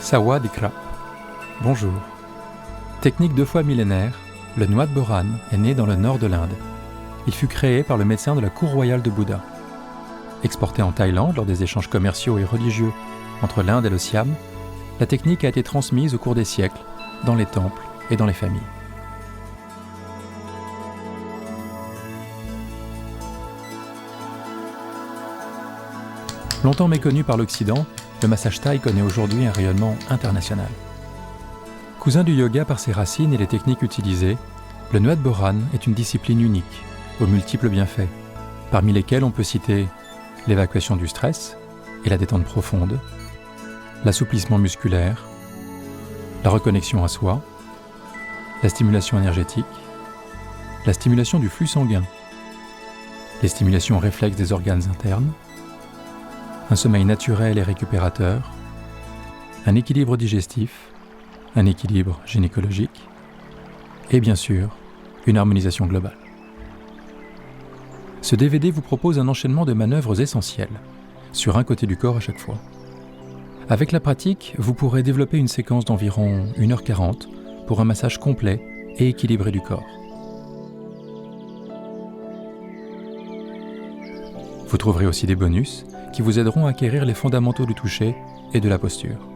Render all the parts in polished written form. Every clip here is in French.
Sawadee-krap. Bonjour. Technique 2 fois millénaire, le Nuad Boran est né dans le nord de l'Inde. Il fut créé par le médecin de la cour royale de Bouddha. Exporté en Thaïlande lors des échanges commerciaux et religieux entre l'Inde et le Siam, la technique a été transmise au cours des siècles dans les temples et dans les familles. Longtemps méconnu par l'Occident, le massage thaï connaît aujourd'hui un rayonnement international. Cousin du yoga par ses racines et les techniques utilisées, le Nuad Boran est une discipline unique, aux multiples bienfaits, parmi lesquels on peut citer l'évacuation du stress et la détente profonde, l'assouplissement musculaire, la reconnexion à soi, la stimulation énergétique, la stimulation du flux sanguin, les stimulations réflexes des organes internes, un sommeil naturel et récupérateur, un équilibre digestif, un équilibre gynécologique et bien sûr, une harmonisation globale. Ce DVD vous propose un enchaînement de manœuvres essentielles, sur un côté du corps à chaque fois. Avec la pratique, vous pourrez développer une séquence d'environ 1h40 pour un massage complet et équilibré du corps. Vous trouverez aussi des bonus qui vous aideront à acquérir les fondamentaux du toucher et de la posture.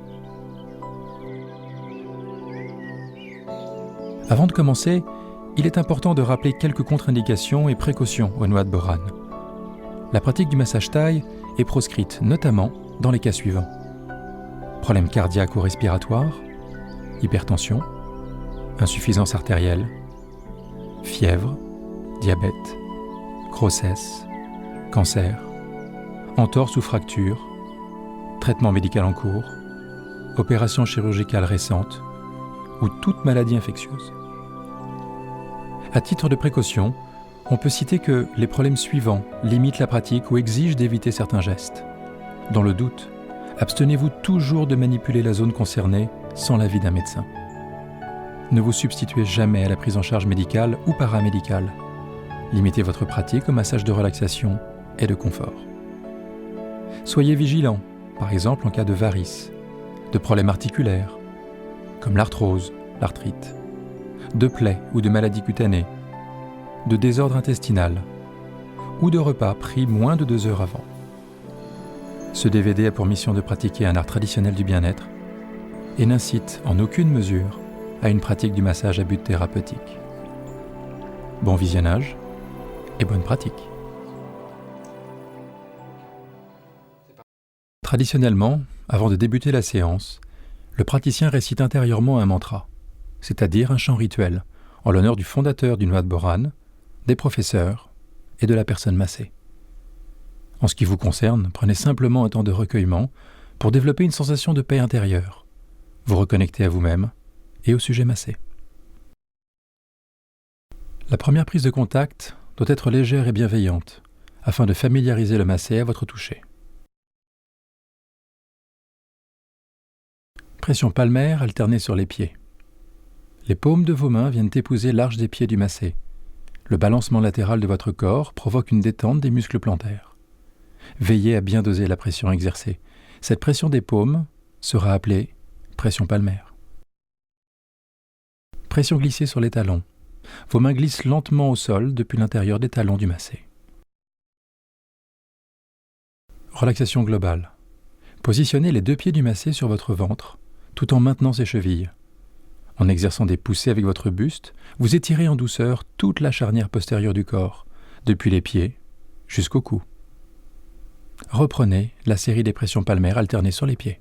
Avant de commencer, il est important de rappeler quelques contre-indications et précautions au Nuad Boran. La pratique du massage thaï est proscrite notamment dans les cas suivants: problèmes cardiaques ou respiratoires, hypertension, insuffisance artérielle, fièvre, diabète, grossesse, cancer, entorse ou fracture, traitement médical en cours, opération chirurgicale récente ou toute maladie infectieuse. À titre de précaution, on peut citer que les problèmes suivants limitent la pratique ou exigent d'éviter certains gestes. Dans le doute, abstenez-vous toujours de manipuler la zone concernée sans l'avis d'un médecin. Ne vous substituez jamais à la prise en charge médicale ou paramédicale. Limitez votre pratique au massage de relaxation et de confort. Soyez vigilant, par exemple en cas de varices, de problèmes articulaires, comme l'arthrose, l'arthrite, de plaies ou de maladies cutanées, de désordre intestinal ou de repas pris moins de 2 heures avant. Ce DVD a pour mission de pratiquer un art traditionnel du bien-être et n'incite en aucune mesure à une pratique du massage à but thérapeutique. Bon visionnage et bonne pratique. Traditionnellement, avant de débuter la séance, le praticien récite intérieurement un mantra, c'est-à-dire un chant rituel, en l'honneur du fondateur du Nuad Boran, des professeurs et de la personne massée. En ce qui vous concerne, prenez simplement un temps de recueillement pour développer une sensation de paix intérieure, vous reconnecter à vous-même et au sujet massé. La première prise de contact doit être légère et bienveillante, afin de familiariser le massé à votre toucher. Pression palmaire alternée sur les pieds. Les paumes de vos mains viennent épouser l'arche des pieds du massé. Le balancement latéral de votre corps provoque une détente des muscles plantaires. Veillez à bien doser la pression exercée. Cette pression des paumes sera appelée pression palmaire. Pression glissée sur les talons. Vos mains glissent lentement au sol depuis l'intérieur des talons du massé. Relaxation globale. Positionnez les 2 pieds du massé sur votre ventre, tout en maintenant ses chevilles. En exerçant des poussées avec votre buste, vous étirez en douceur toute la charnière postérieure du corps, depuis les pieds jusqu'au cou. Reprenez la série des pressions palmaires alternées sur les pieds.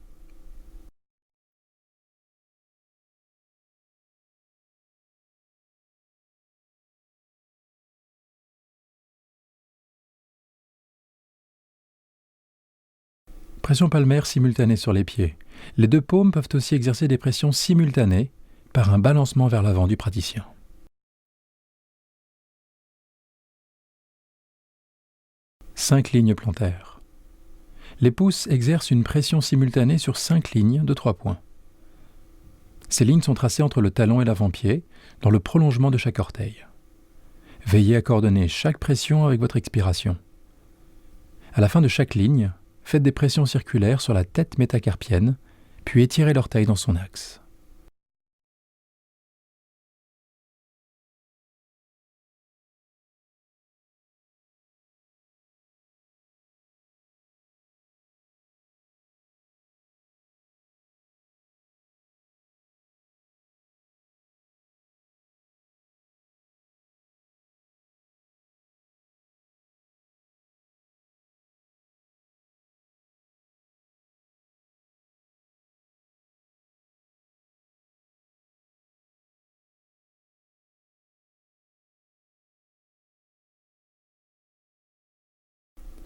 Pression palmaire simultanée sur les pieds. Les 2 paumes peuvent aussi exercer des pressions simultanées, par un balancement vers l'avant du praticien. Cinq lignes plantaires. Les pouces exercent une pression simultanée sur 5 lignes de 3 points. Ces lignes sont tracées entre le talon et l'avant-pied, dans le prolongement de chaque orteil. Veillez à coordonner chaque pression avec votre expiration. À la fin de chaque ligne, faites des pressions circulaires sur la tête métacarpienne, puis étirez l'orteil dans son axe.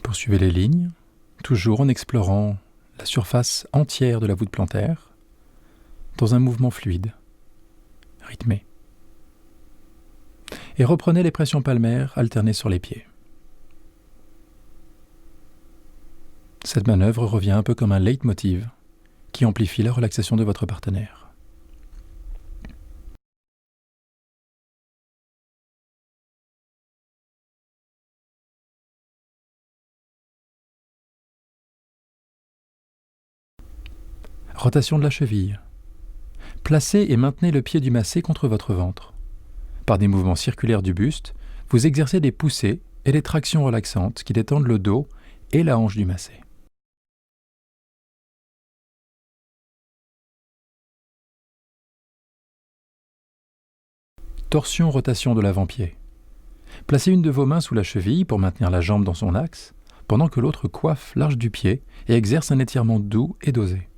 Poursuivez les lignes, toujours en explorant la surface entière de la voûte plantaire, dans un mouvement fluide, rythmé. Et reprenez les pressions palmaires alternées sur les pieds. Cette manœuvre revient un peu comme un leitmotiv qui amplifie la relaxation de votre partenaire. Rotation de la cheville. Placez et maintenez le pied du massé contre votre ventre. Par des mouvements circulaires du buste, vous exercez des poussées et des tractions relaxantes qui détendent le dos et la hanche du massé. Torsion-rotation de l'avant-pied. Placez une de vos mains sous la cheville pour maintenir la jambe dans son axe, pendant que l'autre coiffe l'arche du pied et exerce un étirement doux et dosé.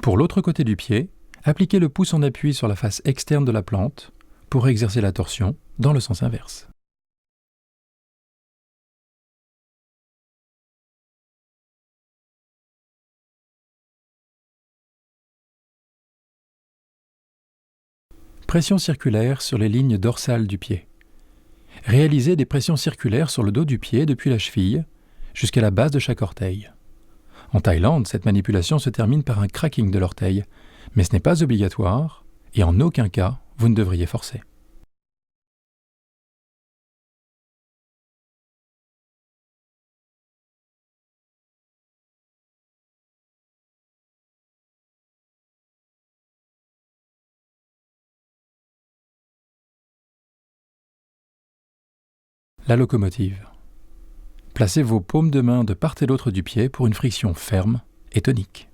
Pour l'autre côté du pied, appliquez le pouce en appui sur la face externe de la plante pour exercer la torsion dans le sens inverse. Pression circulaire sur les lignes dorsales du pied. Réalisez des pressions circulaires sur le dos du pied depuis la cheville jusqu'à la base de chaque orteil. En Thaïlande, cette manipulation se termine par un cracking de l'orteil, mais ce n'est pas obligatoire et en aucun cas vous ne devriez forcer. La locomotive. Placez vos paumes de main de part et d'autre du pied pour une friction ferme et tonique.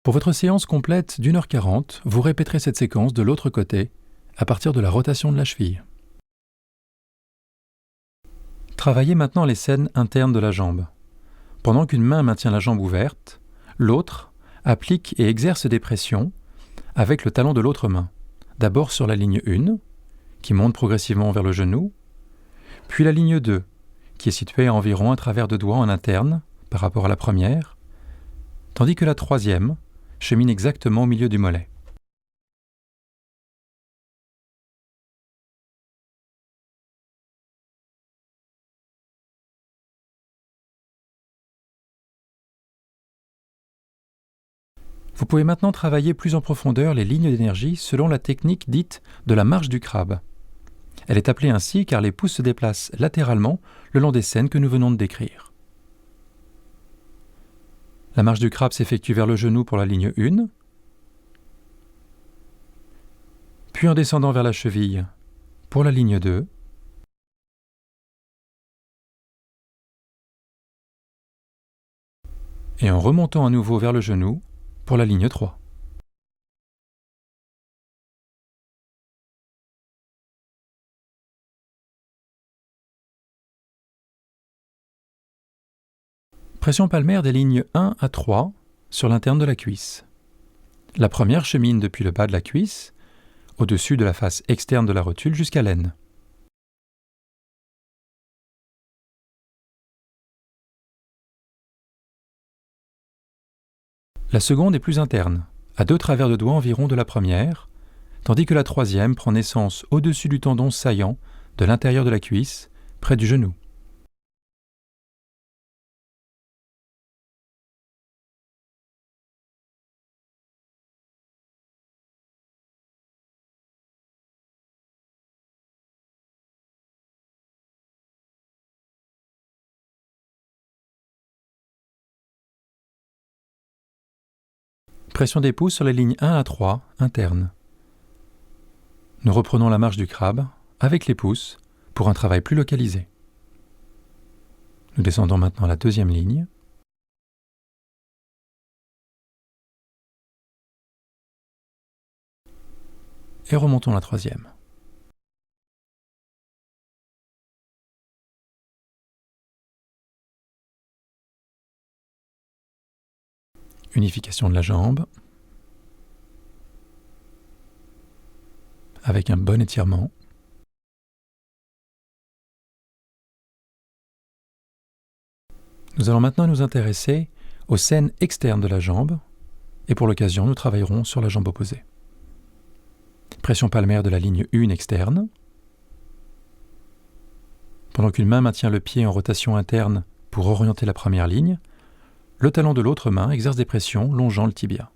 Pour votre séance complète d'1h40, vous répéterez cette séquence de l'autre côté à partir de la rotation de la cheville. Travaillez maintenant les scènes internes de la jambe. Pendant qu'une main maintient la jambe ouverte, l'autre applique et exerce des pressions avec le talon de l'autre main. D'abord sur la ligne 1, qui monte progressivement vers le genou, puis la ligne 2, qui est située à environ un travers de doigt en interne par rapport à la première, tandis que la troisième chemine exactement au milieu du mollet. Vous pouvez maintenant travailler plus en profondeur les lignes d'énergie selon la technique dite de la marche du crabe. Elle est appelée ainsi car les pouces se déplacent latéralement le long des scènes que nous venons de décrire. La marche du crabe s'effectue vers le genou pour la ligne 1, puis en descendant vers la cheville pour la ligne 2, et en remontant à nouveau vers le genou pour la ligne 3. Pression palmaire des lignes 1 à 3 sur l'interne de la cuisse. La première chemine depuis le bas de la cuisse, au-dessus de la face externe de la rotule jusqu'à l'aine. La seconde est plus interne, à 2 travers de doigts environ de la première, tandis que la troisième prend naissance au-dessus du tendon saillant de l'intérieur de la cuisse, près du genou. Pression des pouces sur les lignes 1 à 3, internes. Nous reprenons la marche du crabe, avec les pouces, pour un travail plus localisé. Nous descendons maintenant la deuxième ligne. Et remontons la troisième. Unification de la jambe, avec un bon étirement. Nous allons maintenant nous intéresser aux scènes externes de la jambe, et pour l'occasion, nous travaillerons sur la jambe opposée. Pression palmaire de la ligne 1 externe. Pendant qu'une main maintient le pied en rotation interne pour orienter la première ligne, le talon de l'autre main exerce des pressions longeant le tibia.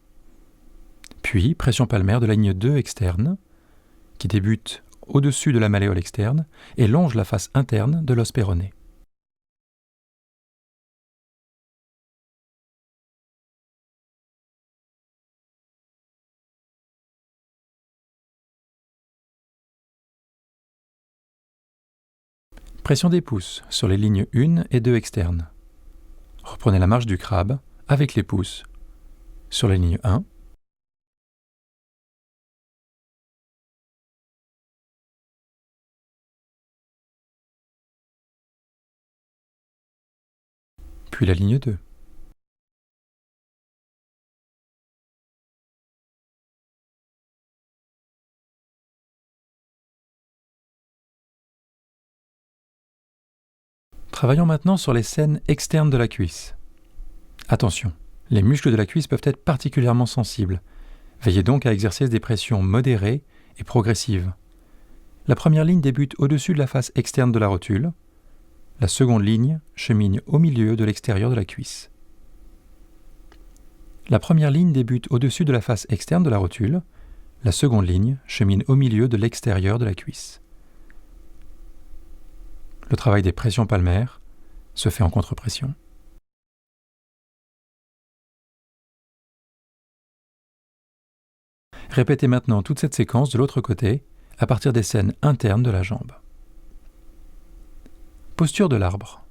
Puis, pression palmaire de la ligne 2 externe, qui débute au-dessus de la malléole externe et longe la face interne de l'os péroné. Pression des pouces sur les lignes 1 et 2 externes. Reprenez la marche du crabe avec les pouces sur les lignes 1, puis la ligne 2. Travaillons maintenant sur les scènes externes de la cuisse. Attention, les muscles de la cuisse peuvent être particulièrement sensibles. Veillez donc à exercer des pressions modérées et progressives. La première ligne débute au-dessus de la face externe de la rotule. La seconde ligne chemine au milieu de l'extérieur de la cuisse. La première ligne débute au-dessus de la face externe de la rotule. La seconde ligne chemine au milieu de l'extérieur de la cuisse. Le travail des pressions palmaires se fait en contre-pression. Répétez maintenant toute cette séquence de l'autre côté, à partir des scènes internes de la jambe. Posture de l'arbre.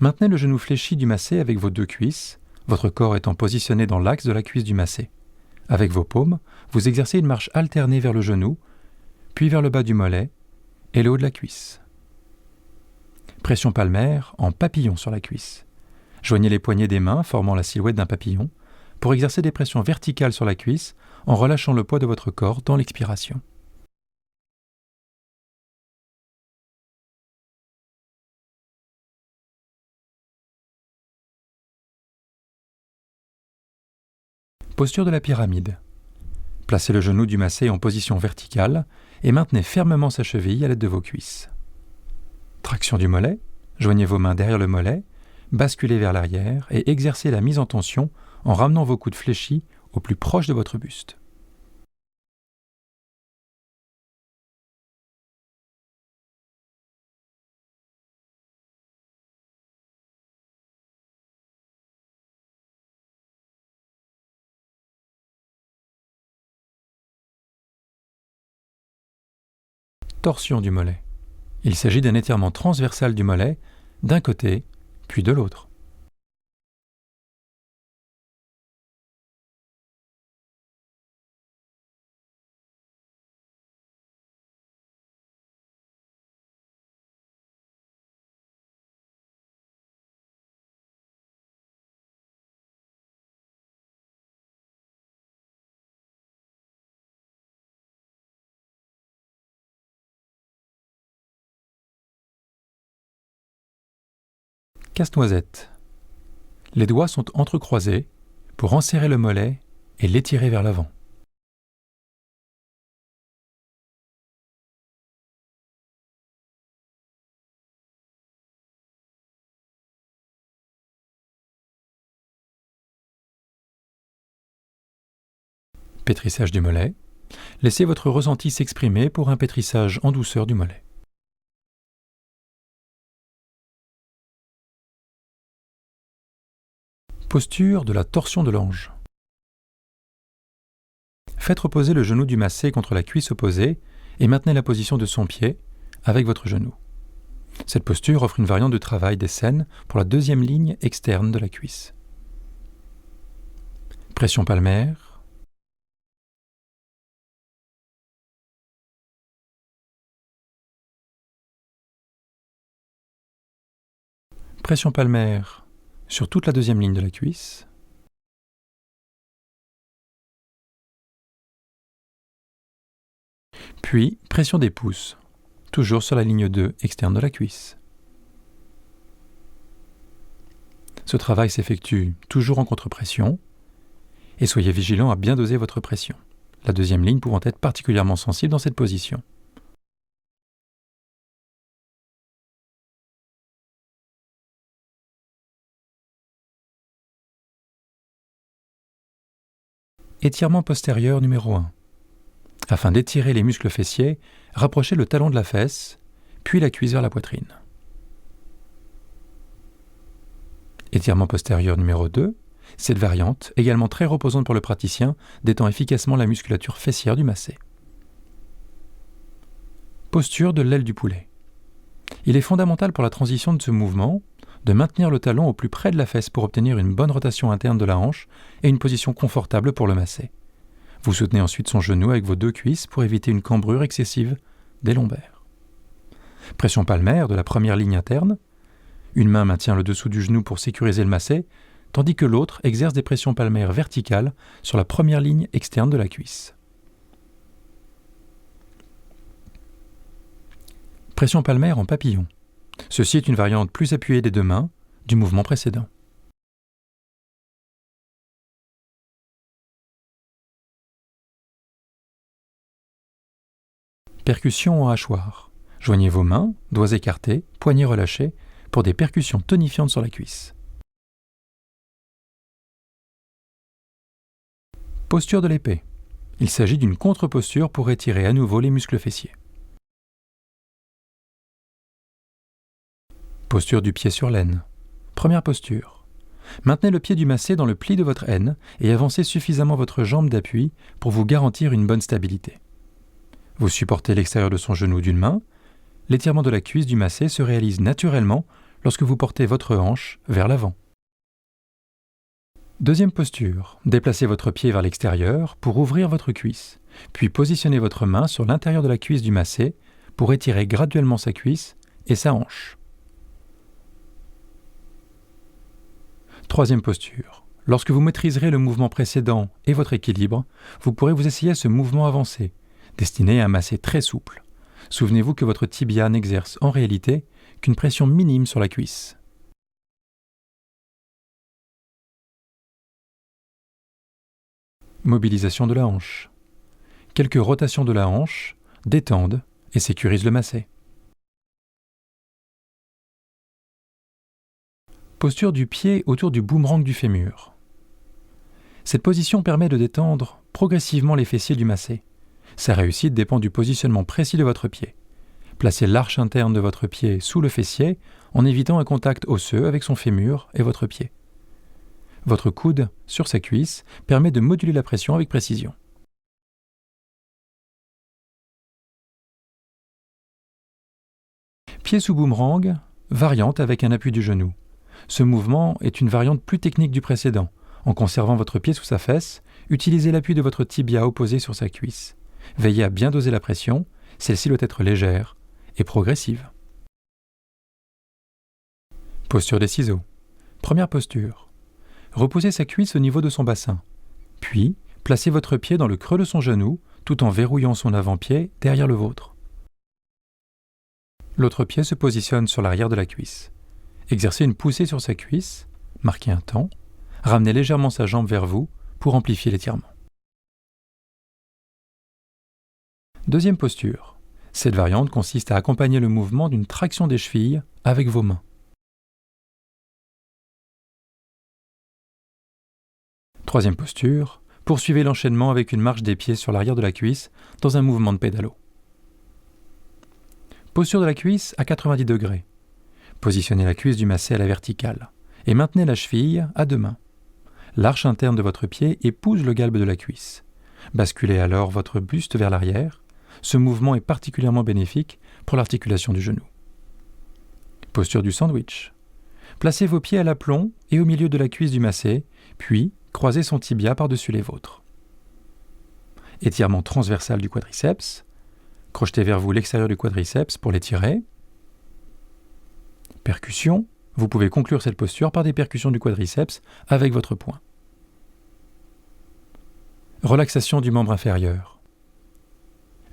Maintenez le genou fléchi du massé avec vos 2 cuisses, votre corps étant positionné dans l'axe de la cuisse du massé. Avec vos paumes, vous exercez une marche alternée vers le genou, puis vers le bas du mollet et le haut de la cuisse. Pression palmaire en papillon sur la cuisse. Joignez les poignets des mains formant la silhouette d'un papillon pour exercer des pressions verticales sur la cuisse en relâchant le poids de votre corps dans l'expiration. Posture de la pyramide. Placez le genou du massé en position verticale et maintenez fermement sa cheville à l'aide de vos cuisses. Traction du mollet, joignez vos mains derrière le mollet, basculez vers l'arrière et exercez la mise en tension en ramenant vos coudes fléchis au plus proche de votre buste. Torsion du mollet. Il s'agit d'un étirement transversal du mollet, d'un côté, puis de l'autre. Casse-noisette. Les doigts sont entrecroisés pour enserrer le mollet et l'étirer vers l'avant. Pétrissage du mollet. Laissez votre ressenti s'exprimer pour un pétrissage en douceur du mollet. Posture de la torsion de l'ange. Faites reposer le genou du massé contre la cuisse opposée et maintenez la position de son pied avec votre genou. Cette posture offre une variante de travail des scènes pour la deuxième ligne externe de la cuisse. Pression palmaire. Pression palmaire sur toute la deuxième ligne de la cuisse. Puis, pression des pouces, toujours sur la ligne 2 externe de la cuisse. Ce travail s'effectue toujours en contre-pression et soyez vigilant à bien doser votre pression, la deuxième ligne pouvant être particulièrement sensible dans cette position. Étirement postérieur numéro 1. Afin d'étirer les muscles fessiers, rapprochez le talon de la fesse, puis la cuisse vers la poitrine. Étirement postérieur numéro 2. Cette variante, également très reposante pour le praticien, détend efficacement la musculature fessière du massé. Posture de l'aile du poulet. Il est fondamental pour la transition de ce mouvement de maintenir le talon au plus près de la fesse pour obtenir une bonne rotation interne de la hanche et une position confortable pour le masser. Vous soutenez ensuite son genou avec vos deux cuisses pour éviter une cambrure excessive des lombaires. Pression palmaire de la première ligne interne. Une main maintient le dessous du genou pour sécuriser le massé, tandis que l'autre exerce des pressions palmaires verticales sur la première ligne externe de la cuisse. Pression palmaire en papillon. Ceci est une variante plus appuyée des deux mains du mouvement précédent. Percussion en hachoir. Joignez vos mains, doigts écartés, poignets relâchés, pour des percussions tonifiantes sur la cuisse. Posture de l'épée. Il s'agit d'une contre-posture pour étirer à nouveau les muscles fessiers. Posture du pied sur l'aine. Première posture. Maintenez le pied du massé dans le pli de votre aine et avancez suffisamment votre jambe d'appui pour vous garantir une bonne stabilité. Vous supportez l'extérieur de son genou d'une main. L'étirement de la cuisse du massé se réalise naturellement lorsque vous portez votre hanche vers l'avant. Deuxième posture. Déplacez votre pied vers l'extérieur pour ouvrir votre cuisse, puis positionnez votre main sur l'intérieur de la cuisse du massé pour étirer graduellement sa cuisse et sa hanche. Troisième posture. Lorsque vous maîtriserez le mouvement précédent et votre équilibre, vous pourrez vous essayer à ce mouvement avancé, destiné à un massé très souple. Souvenez-vous que votre tibia n'exerce en réalité qu'une pression minime sur la cuisse. Mobilisation de la hanche. Quelques rotations de la hanche détendent et sécurisent le massé. Posture du pied autour du boomerang du fémur. Cette position permet de détendre progressivement les fessiers du massé. Sa réussite dépend du positionnement précis de votre pied. Placez l'arche interne de votre pied sous le fessier en évitant un contact osseux avec son fémur et votre pied. Votre coude sur sa cuisse permet de moduler la pression avec précision. Pied sous boomerang, variante avec un appui du genou. Ce mouvement est une variante plus technique du précédent. En conservant votre pied sous sa fesse, utilisez l'appui de votre tibia opposé sur sa cuisse. Veillez à bien doser la pression, celle-ci doit être légère et progressive. Posture des ciseaux. Première posture. Reposez sa cuisse au niveau de son bassin. Puis, placez votre pied dans le creux de son genou tout en verrouillant son avant-pied derrière le vôtre. L'autre pied se positionne sur l'arrière de la cuisse. Exercez une poussée sur sa cuisse, marquez un temps, ramenez légèrement sa jambe vers vous pour amplifier l'étirement. Deuxième posture. Cette variante consiste à accompagner le mouvement d'une traction des chevilles avec vos mains. Troisième posture. Poursuivez l'enchaînement avec une marche des pieds sur l'arrière de la cuisse dans un mouvement de pédalo. Posture de la cuisse à 90 degrés. Positionnez la cuisse du macet à la verticale et maintenez la cheville à deux mains. L'arche interne de votre pied épouse le galbe de la cuisse. Basculez alors votre buste vers l'arrière. Ce mouvement est particulièrement bénéfique pour l'articulation du genou. Posture du sandwich. Placez vos pieds à l'aplomb et au milieu de la cuisse du macet, puis croisez son tibia par-dessus les vôtres. Étirement transversal du quadriceps. Crochetez vers vous l'extérieur du quadriceps pour l'étirer. Percussion. Vous pouvez conclure cette posture par des percussions du quadriceps avec votre poing. Relaxation du membre inférieur.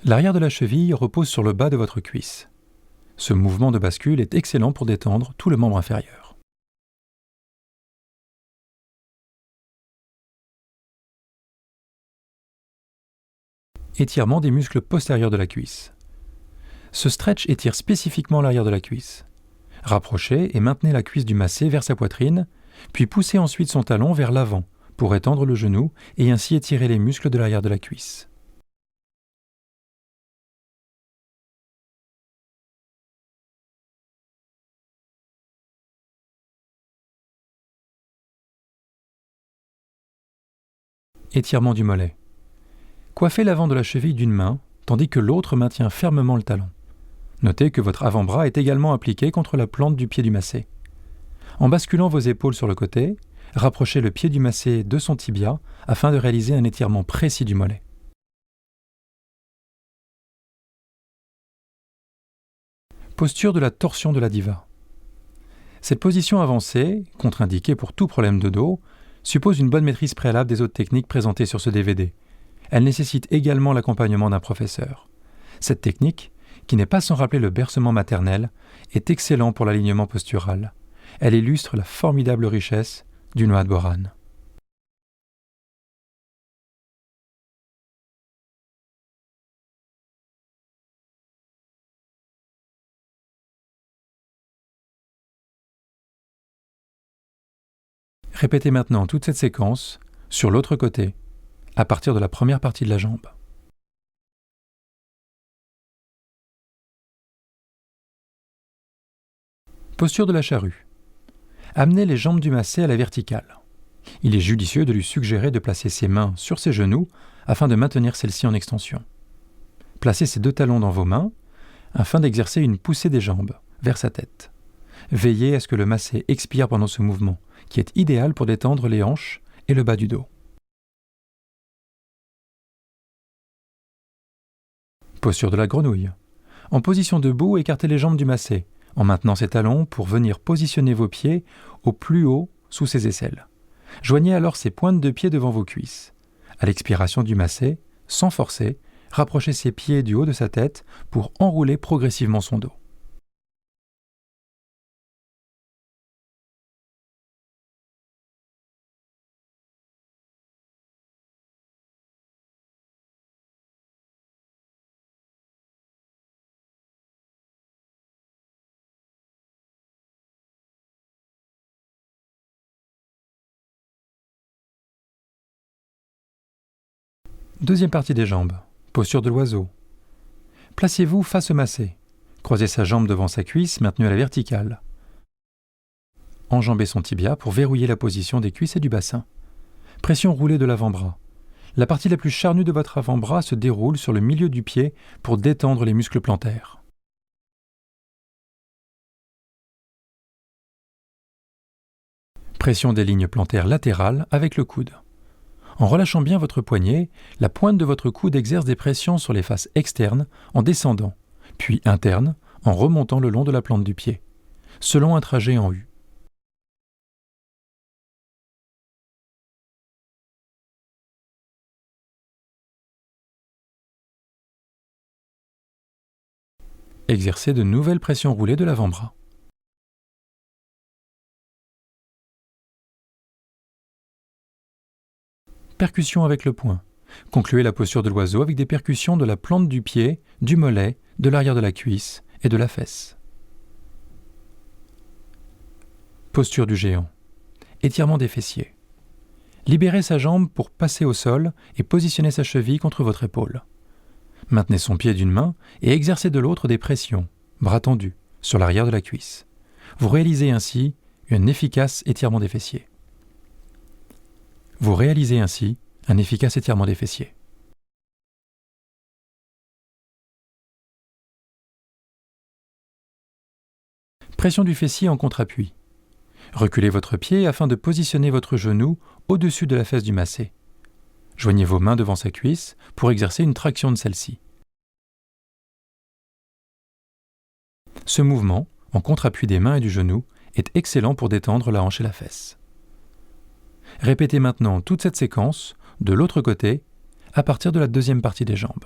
L'arrière de la cheville repose sur le bas de votre cuisse. Ce mouvement de bascule est excellent pour détendre tout le membre inférieur. Étirement des muscles postérieurs de la cuisse. Ce stretch étire spécifiquement l'arrière de la cuisse. Rapprochez et maintenez la cuisse du macet vers sa poitrine, puis poussez ensuite son talon vers l'avant pour étendre le genou et ainsi étirer les muscles de l'arrière de la cuisse. Étirement du mollet. Coiffez l'avant de la cheville d'une main, tandis que l'autre maintient fermement le talon. Notez que votre avant-bras est également appliqué contre la plante du pied du macet. En basculant vos épaules sur le côté, rapprochez le pied du macet de son tibia afin de réaliser un étirement précis du mollet. Posture de la torsion de la diva. Cette position avancée, contre-indiquée pour tout problème de dos, suppose une bonne maîtrise préalable des autres techniques présentées sur ce DVD. Elle nécessite également l'accompagnement d'un professeur. Cette technique, qui n'est pas sans rappeler le bercement maternel, est excellente pour l'alignement postural. Elle illustre la formidable richesse du Noat Boran. Répétez maintenant toute cette séquence sur l'autre côté, à partir de la première partie de la jambe. Posture de la charrue. Amenez les jambes du macet à la verticale. Il est judicieux de lui suggérer de placer ses mains sur ses genoux afin de maintenir celles-ci en extension. Placez ses deux talons dans vos mains afin d'exercer une poussée des jambes vers sa tête. Veillez à ce que le macet expire pendant ce mouvement, qui est idéal pour détendre les hanches et le bas du dos. Posture de la grenouille. En position debout, écartez les jambes du macet, en maintenant ses talons pour venir positionner vos pieds au plus haut sous ses aisselles. Joignez alors ses pointes de pied devant vos cuisses. À l'expiration du macet, sans forcer, rapprochez ses pieds du haut de sa tête pour enrouler progressivement son dos. Deuxième partie des jambes. Posture de l'oiseau. Placez-vous face au macet. Croisez sa jambe devant sa cuisse maintenue à la verticale. Enjambez son tibia pour verrouiller la position des cuisses et du bassin. Pression roulée de l'avant-bras. La partie la plus charnue de votre avant-bras se déroule sur le milieu du pied pour détendre les muscles plantaires. Pression des lignes plantaires latérales avec le coude. En relâchant bien votre poignet, la pointe de votre coude exerce des pressions sur les faces externes en descendant, puis internes en remontant le long de la plante du pied, selon un trajet en U. Exercez de nouvelles pressions roulées de l'avant-bras. Percussion avec le poing. Concluez la posture de l'oiseau avec des percussions de la plante du pied, du mollet, de l'arrière de la cuisse et de la fesse. Posture du géant. Étirement des fessiers. Libérez sa jambe pour passer au sol et positionner sa cheville contre votre épaule. Maintenez son pied d'une main et exercez de l'autre des pressions, bras tendus, sur l'arrière de la cuisse. Vous réalisez ainsi un efficace étirement des fessiers. Pression du fessier en contre-appui. Reculez votre pied afin de positionner votre genou au-dessus de la fesse du massé. Joignez vos mains devant sa cuisse pour exercer une traction de celle-ci. Ce mouvement, en contre-appui des mains et du genou, est excellent pour détendre la hanche et la fesse. Répétez maintenant toute cette séquence, de l'autre côté, à partir de la deuxième partie des jambes.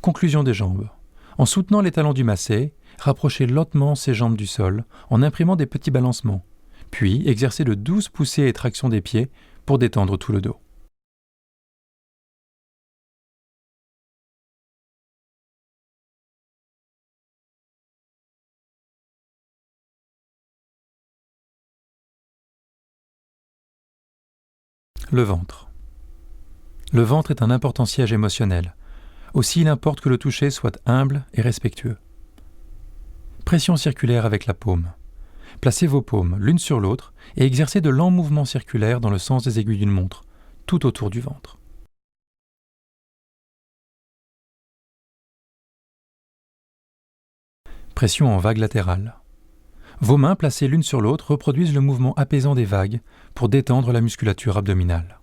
Conclusion des jambes. En soutenant les talons du massé, rapprochez lentement ses jambes du sol en imprimant des petits balancements, puis exercez de douces poussées et tractions des pieds pour détendre tout le dos. Le ventre. Le ventre est un important siège émotionnel. Aussi, il importe que le toucher soit humble et respectueux. Pression circulaire avec la paume. Placez vos paumes l'une sur l'autre et exercez de lents mouvements circulaires dans le sens des aiguilles d'une montre, tout autour du ventre. Pression en vague latérale. Vos mains placées l'une sur l'autre reproduisent le mouvement apaisant des vagues pour détendre la musculature abdominale.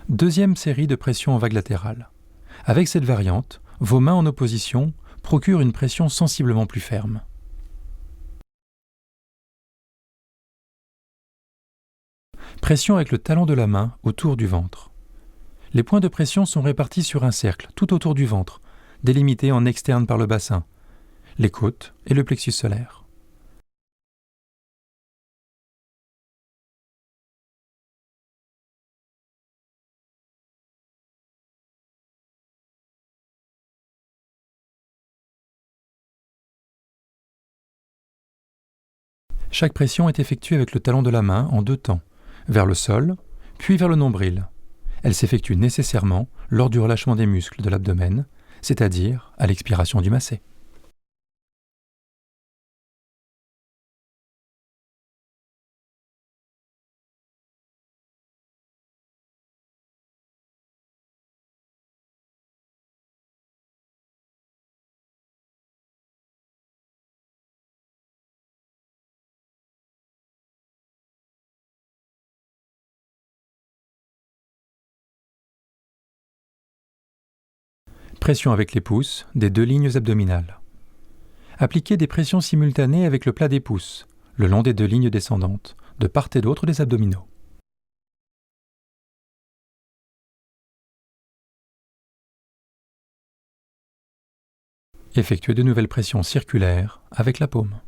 Deuxième série de pression en vague latérale. Avec cette variante, vos mains en opposition procurent une pression sensiblement plus ferme. Pression avec le talon de la main autour du ventre. Les points de pression sont répartis sur un cercle tout autour du ventre, délimité en externe par le bassin, les côtes et le plexus solaire. Chaque pression est effectuée avec le talon de la main en deux temps, vers le sol, puis vers le nombril. Elle s'effectue nécessairement lors du relâchement des muscles de l'abdomen, c'est-à-dire à l'expiration du massé. Pression avec les pouces des deux lignes abdominales. Appliquez des pressions simultanées avec le plat des pouces, le long des deux lignes descendantes, de part et d'autre des abdominaux. Effectuez de nouvelles pressions circulaires avec la paume.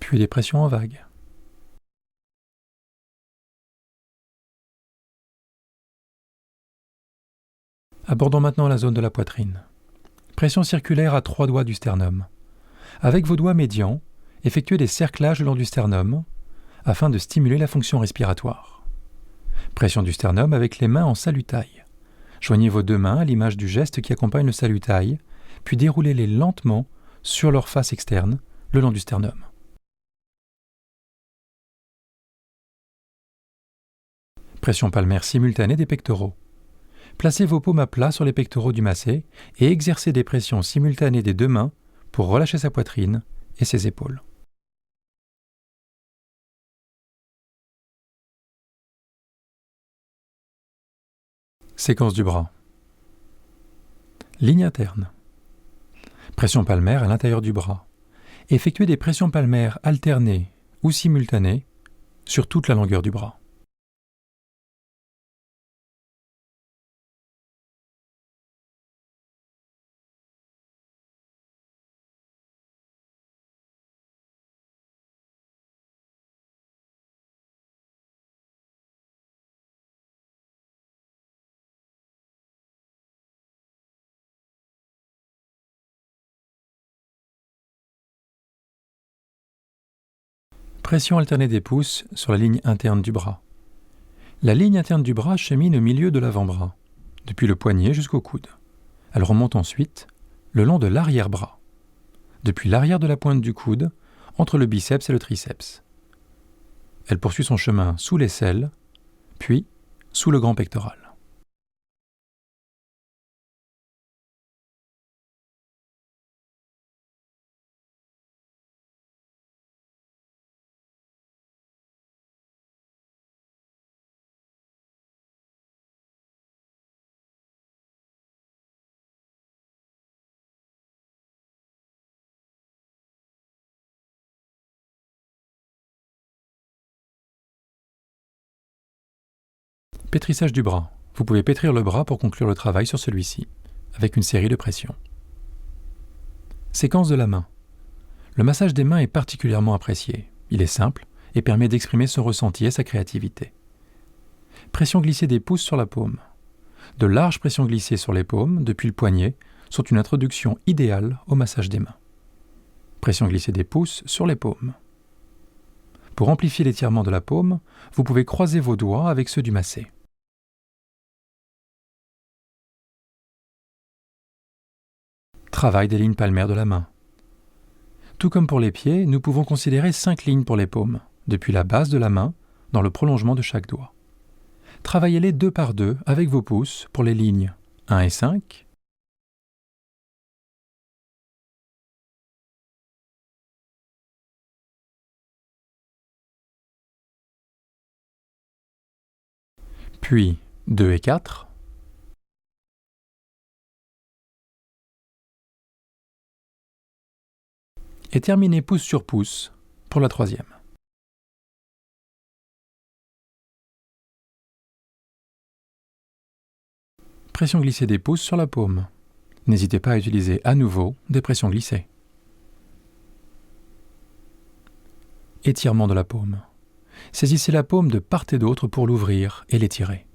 Puis des pressions en vague. Abordons maintenant la zone de la poitrine. Pression circulaire à 3 doigts du sternum. Avec vos doigts médians, effectuez des cerclages le long du sternum afin de stimuler la fonction respiratoire. Pression du sternum avec les mains en salutaille. Joignez vos deux mains à l'image du geste qui accompagne le salutaille, puis déroulez-les lentement sur leur face externe le long du sternum. Pression palmaire simultanée des pectoraux. Placez vos paumes à plat sur les pectoraux du massé et exercez des pressions simultanées des deux mains pour relâcher sa poitrine et ses épaules. Séquence du bras. Ligne interne. Pression palmaire à l'intérieur du bras. Effectuez des pressions palmaires alternées ou simultanées sur toute la longueur du bras. Pression alternée des pouces sur la ligne interne du bras. La ligne interne du bras chemine au milieu de l'avant-bras, depuis le poignet jusqu'au coude. Elle remonte ensuite le long de l'arrière-bras, depuis l'arrière de la pointe du coude, entre le biceps et le triceps. Elle poursuit son chemin sous l'aisselle, puis sous le grand pectoral. Pétrissage du bras. Vous pouvez pétrir le bras pour conclure le travail sur celui-ci, avec une série de pressions. Séquence de la main. Le massage des mains est particulièrement apprécié. Il est simple et permet d'exprimer son ressenti et sa créativité. Pression glissée des pouces sur la paume. De larges pressions glissées sur les paumes, depuis le poignet, sont une introduction idéale au massage des mains. Pression glissée des pouces sur les paumes. Pour amplifier l'étirement de la paume, vous pouvez croiser vos doigts avec ceux du massé. Travail des lignes palmaires de la main. Tout comme pour les pieds, nous pouvons considérer 5 lignes pour les paumes, depuis la base de la main, dans le prolongement de chaque doigt. Travaillez-les 2 par 2 avec vos pouces pour les lignes 1 et 5, puis 2 et 4, et terminez pouce sur pouce pour la 3e. Pression glissée des pouces sur la paume. N'hésitez pas à utiliser à nouveau des pressions glissées. Étirement de la paume. Saisissez la paume de part et d'autre pour l'ouvrir et l'étirer.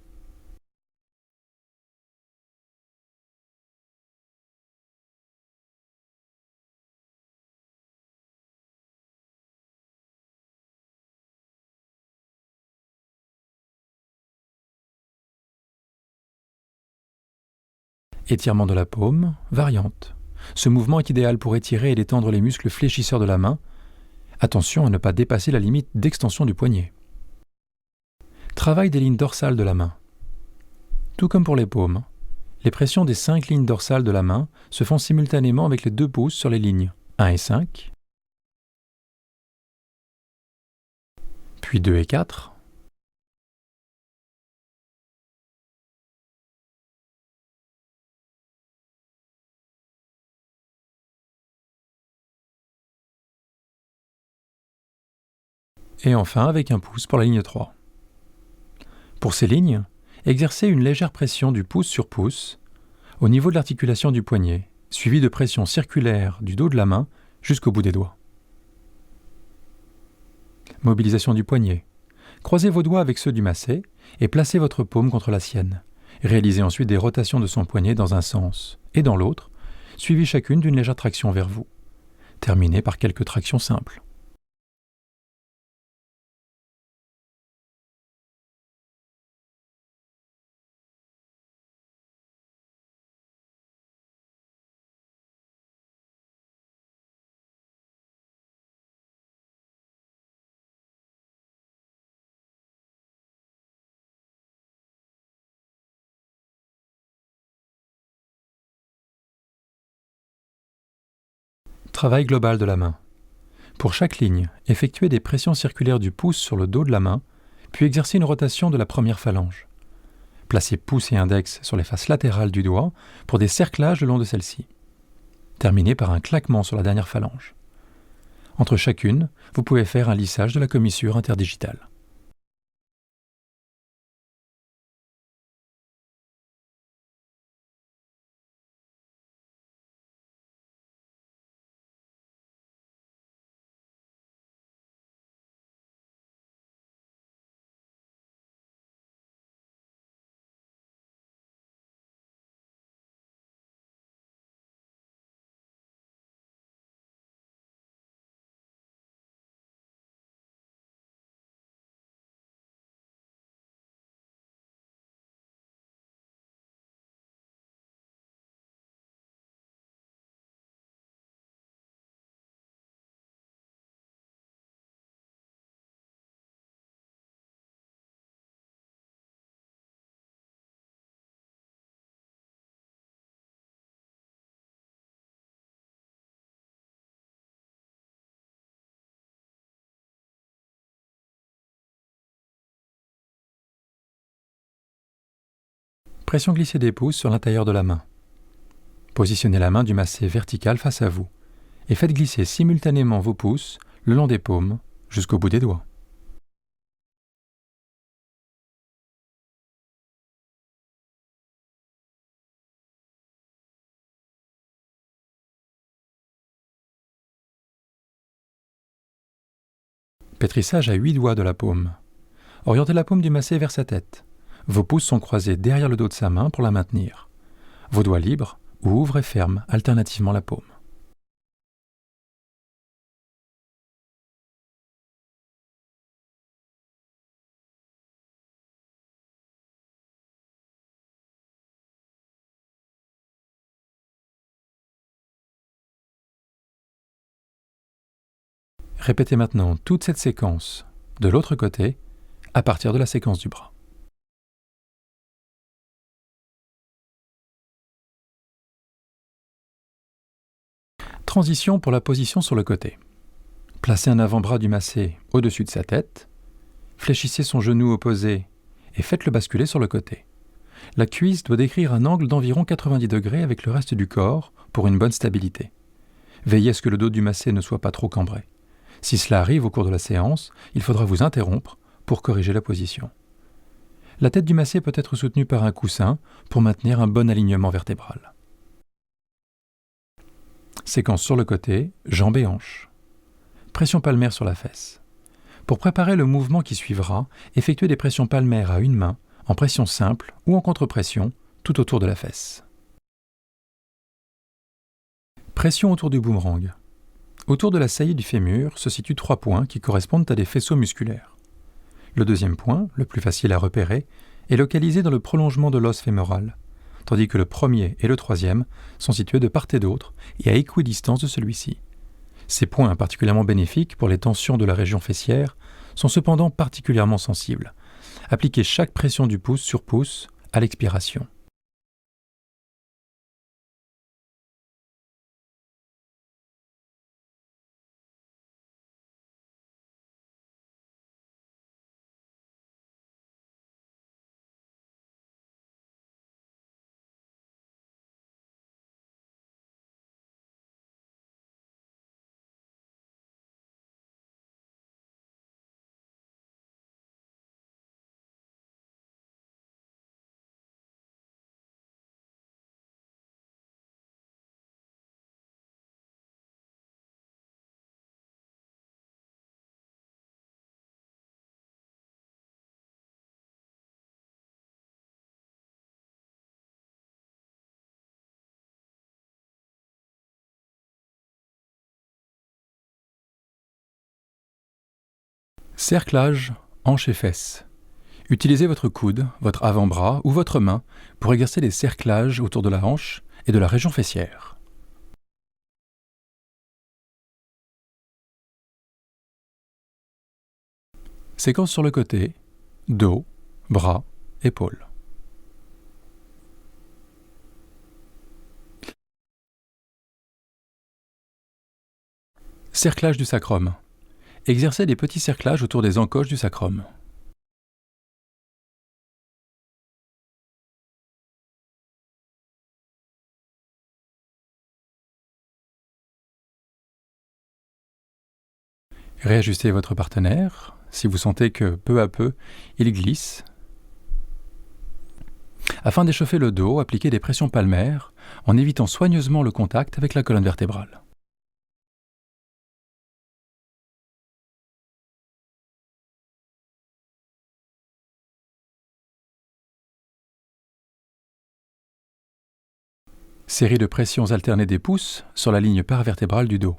Étirement de la paume, variante. Ce mouvement est idéal pour étirer et détendre les muscles fléchisseurs de la main. Attention à ne pas dépasser la limite d'extension du poignet. Travail des lignes dorsales de la main. Tout comme pour les paumes, les pressions des 5 lignes dorsales de la main se font simultanément avec les 2 pouces sur les lignes 1 et 5, puis 2 et 4, et enfin avec un pouce pour la ligne 3. Pour ces lignes, exercez une légère pression du pouce sur pouce au niveau de l'articulation du poignet, suivie de pression circulaire du dos de la main jusqu'au bout des doigts. Mobilisation du poignet. Croisez vos doigts avec ceux du massé et placez votre paume contre la sienne. Réalisez ensuite des rotations de son poignet dans un sens et dans l'autre, suivies chacune d'une légère traction vers vous. Terminez par quelques tractions simples. Travail global de la main. Pour chaque ligne, effectuez des pressions circulaires du pouce sur le dos de la main, puis exercez une rotation de la première phalange. Placez pouce et index sur les faces latérales du doigt pour des cerclages le long de celle-ci. Terminez par un claquement sur la dernière phalange. Entre chacune, vous pouvez faire un lissage de la commissure interdigitale. Pression glissée des pouces sur l'intérieur de la main. Positionnez la main du massé verticale face à vous et faites glisser simultanément vos pouces le long des paumes jusqu'au bout des doigts. Pétrissage à 8 doigts de la paume. Orientez la paume du massé vers sa tête. Vos pouces sont croisés derrière le dos de sa main pour la maintenir. Vos doigts libres ouvrent et ferment alternativement la paume. Répétez maintenant toute cette séquence de l'autre côté à partir de la séquence du bras. Transition pour la position sur le côté. Placez un avant-bras du massé au-dessus de sa tête, fléchissez son genou opposé et faites-le basculer sur le côté. La cuisse doit décrire un angle d'environ 90 degrés avec le reste du corps pour une bonne stabilité. Veillez à ce que le dos du massé ne soit pas trop cambré. Si cela arrive au cours de la séance, il faudra vous interrompre pour corriger la position. La tête du massé peut être soutenue par un coussin pour maintenir un bon alignement vertébral. Séquence sur le côté, jambes et hanches. Pression palmaire sur la fesse. Pour préparer le mouvement qui suivra, effectuez des pressions palmaires à une main, en pression simple ou en contre-pression, tout autour de la fesse. Pression autour du boomerang. Autour de la saillie du fémur se situent 3 points qui correspondent à des faisceaux musculaires. Le deuxième point, le plus facile à repérer, est localisé dans le prolongement de l'os fémoral, tandis que le premier et le troisième sont situés de part et d'autre et à équidistance de celui-ci. Ces points particulièrement bénéfiques pour les tensions de la région fessière sont cependant particulièrement sensibles. Appliquez chaque pression du pouce sur pouce à l'expiration. Cerclage, hanches et fesses. Utilisez votre coude, votre avant-bras ou votre main pour exercer des cerclages autour de la hanche et de la région fessière. Séquence sur le côté, dos, bras, épaules. Cerclage du sacrum. Exercez des petits cerclages autour des encoches du sacrum. Réajustez votre partenaire si vous sentez que, peu à peu, il glisse. Afin d'échauffer le dos, appliquez des pressions palmaires en évitant soigneusement le contact avec la colonne vertébrale. Série de pressions alternées des pouces sur la ligne paravertébrale du dos.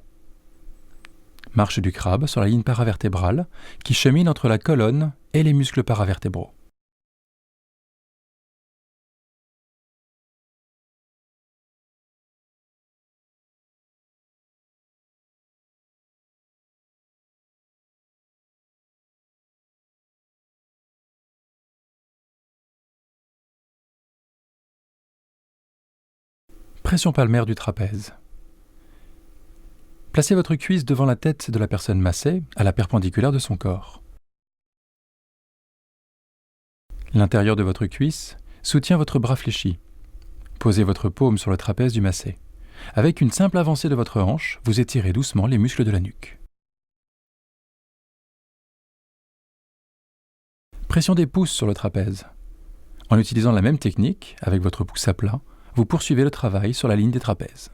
Marche du crabe sur la ligne paravertébrale qui chemine entre la colonne et les muscles paravertébraux. Pression palmaire du trapèze. Placez votre cuisse devant la tête de la personne massée, à la perpendiculaire de son corps. L'intérieur de votre cuisse soutient votre bras fléchi. Posez votre paume sur le trapèze du massé. Avec une simple avancée de votre hanche, vous étirez doucement les muscles de la nuque. Pression des pouces sur le trapèze. En utilisant la même technique, avec votre pouce à plat, vous poursuivez le travail sur la ligne des trapèzes.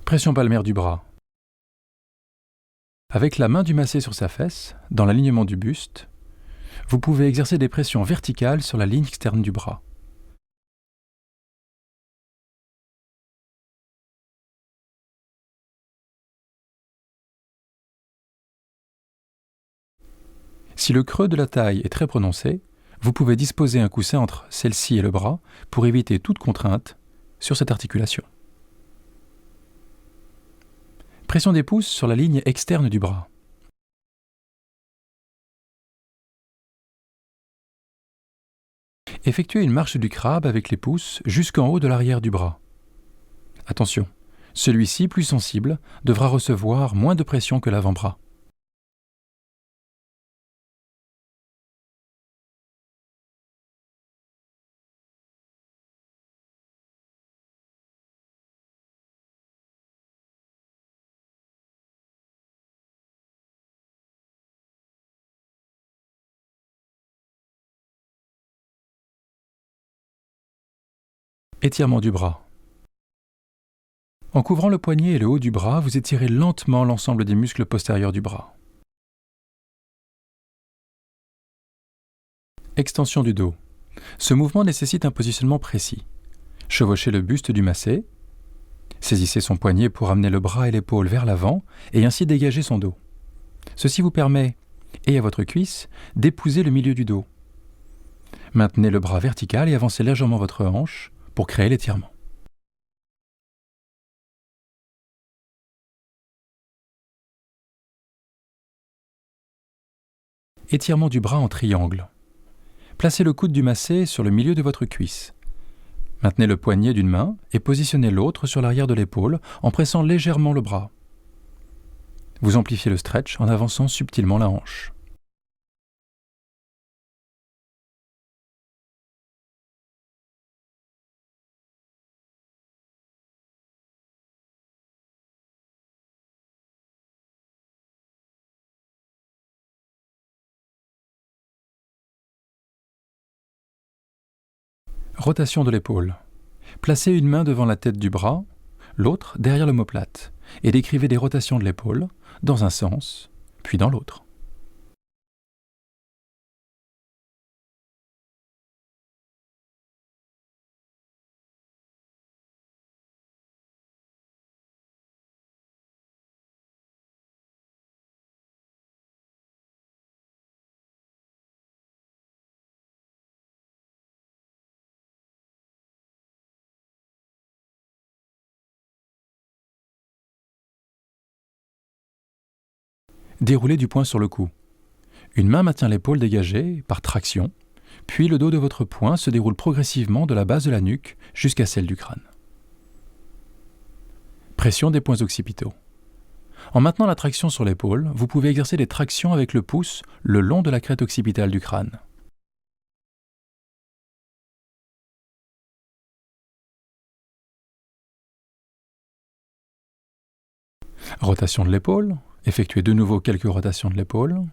Pression palmaire du bras. Avec la main du massé sur sa fesse, dans l'alignement du buste, vous pouvez exercer des pressions verticales sur la ligne externe du bras. Si le creux de la taille est très prononcé, vous pouvez disposer un coussin entre celle-ci et le bras pour éviter toute contrainte sur cette articulation. Pression des pouces sur la ligne externe du bras. Effectuez une marche du crabe avec les pouces jusqu'en haut de l'arrière du bras. Attention, celui-ci, plus sensible, devra recevoir moins de pression que l'avant-bras. Étirement du bras. En couvrant le poignet et le haut du bras, vous étirez lentement l'ensemble des muscles postérieurs du bras. Extension du dos. Ce mouvement nécessite un positionnement précis. Chevauchez le buste du massé. Saisissez son poignet pour amener le bras et l'épaule vers l'avant et ainsi dégager son dos. Ceci vous permet, et à votre cuisse, d'épouser le milieu du dos. Maintenez le bras vertical et avancez légèrement votre hanche pour créer l'étirement. Étirement du bras en triangle. Placez le coude du massé sur le milieu de votre cuisse. Maintenez le poignet d'une main et positionnez l'autre sur l'arrière de l'épaule en pressant légèrement le bras. Vous amplifiez le stretch en avançant subtilement la hanche. Rotation de l'épaule. Placez une main devant la tête du bras, l'autre derrière l'omoplate, et décrivez des rotations de l'épaule dans un sens, puis dans l'autre. Déroulez du poing sur le cou. Une main maintient l'épaule dégagée par traction, puis le dos de votre poing se déroule progressivement de la base de la nuque jusqu'à celle du crâne. Pression des points occipitaux. En maintenant la traction sur l'épaule, vous pouvez exercer des tractions avec le pouce le long de la crête occipitale du crâne. Rotation de l'épaule. Effectuez de nouveau quelques rotations de l'épaule.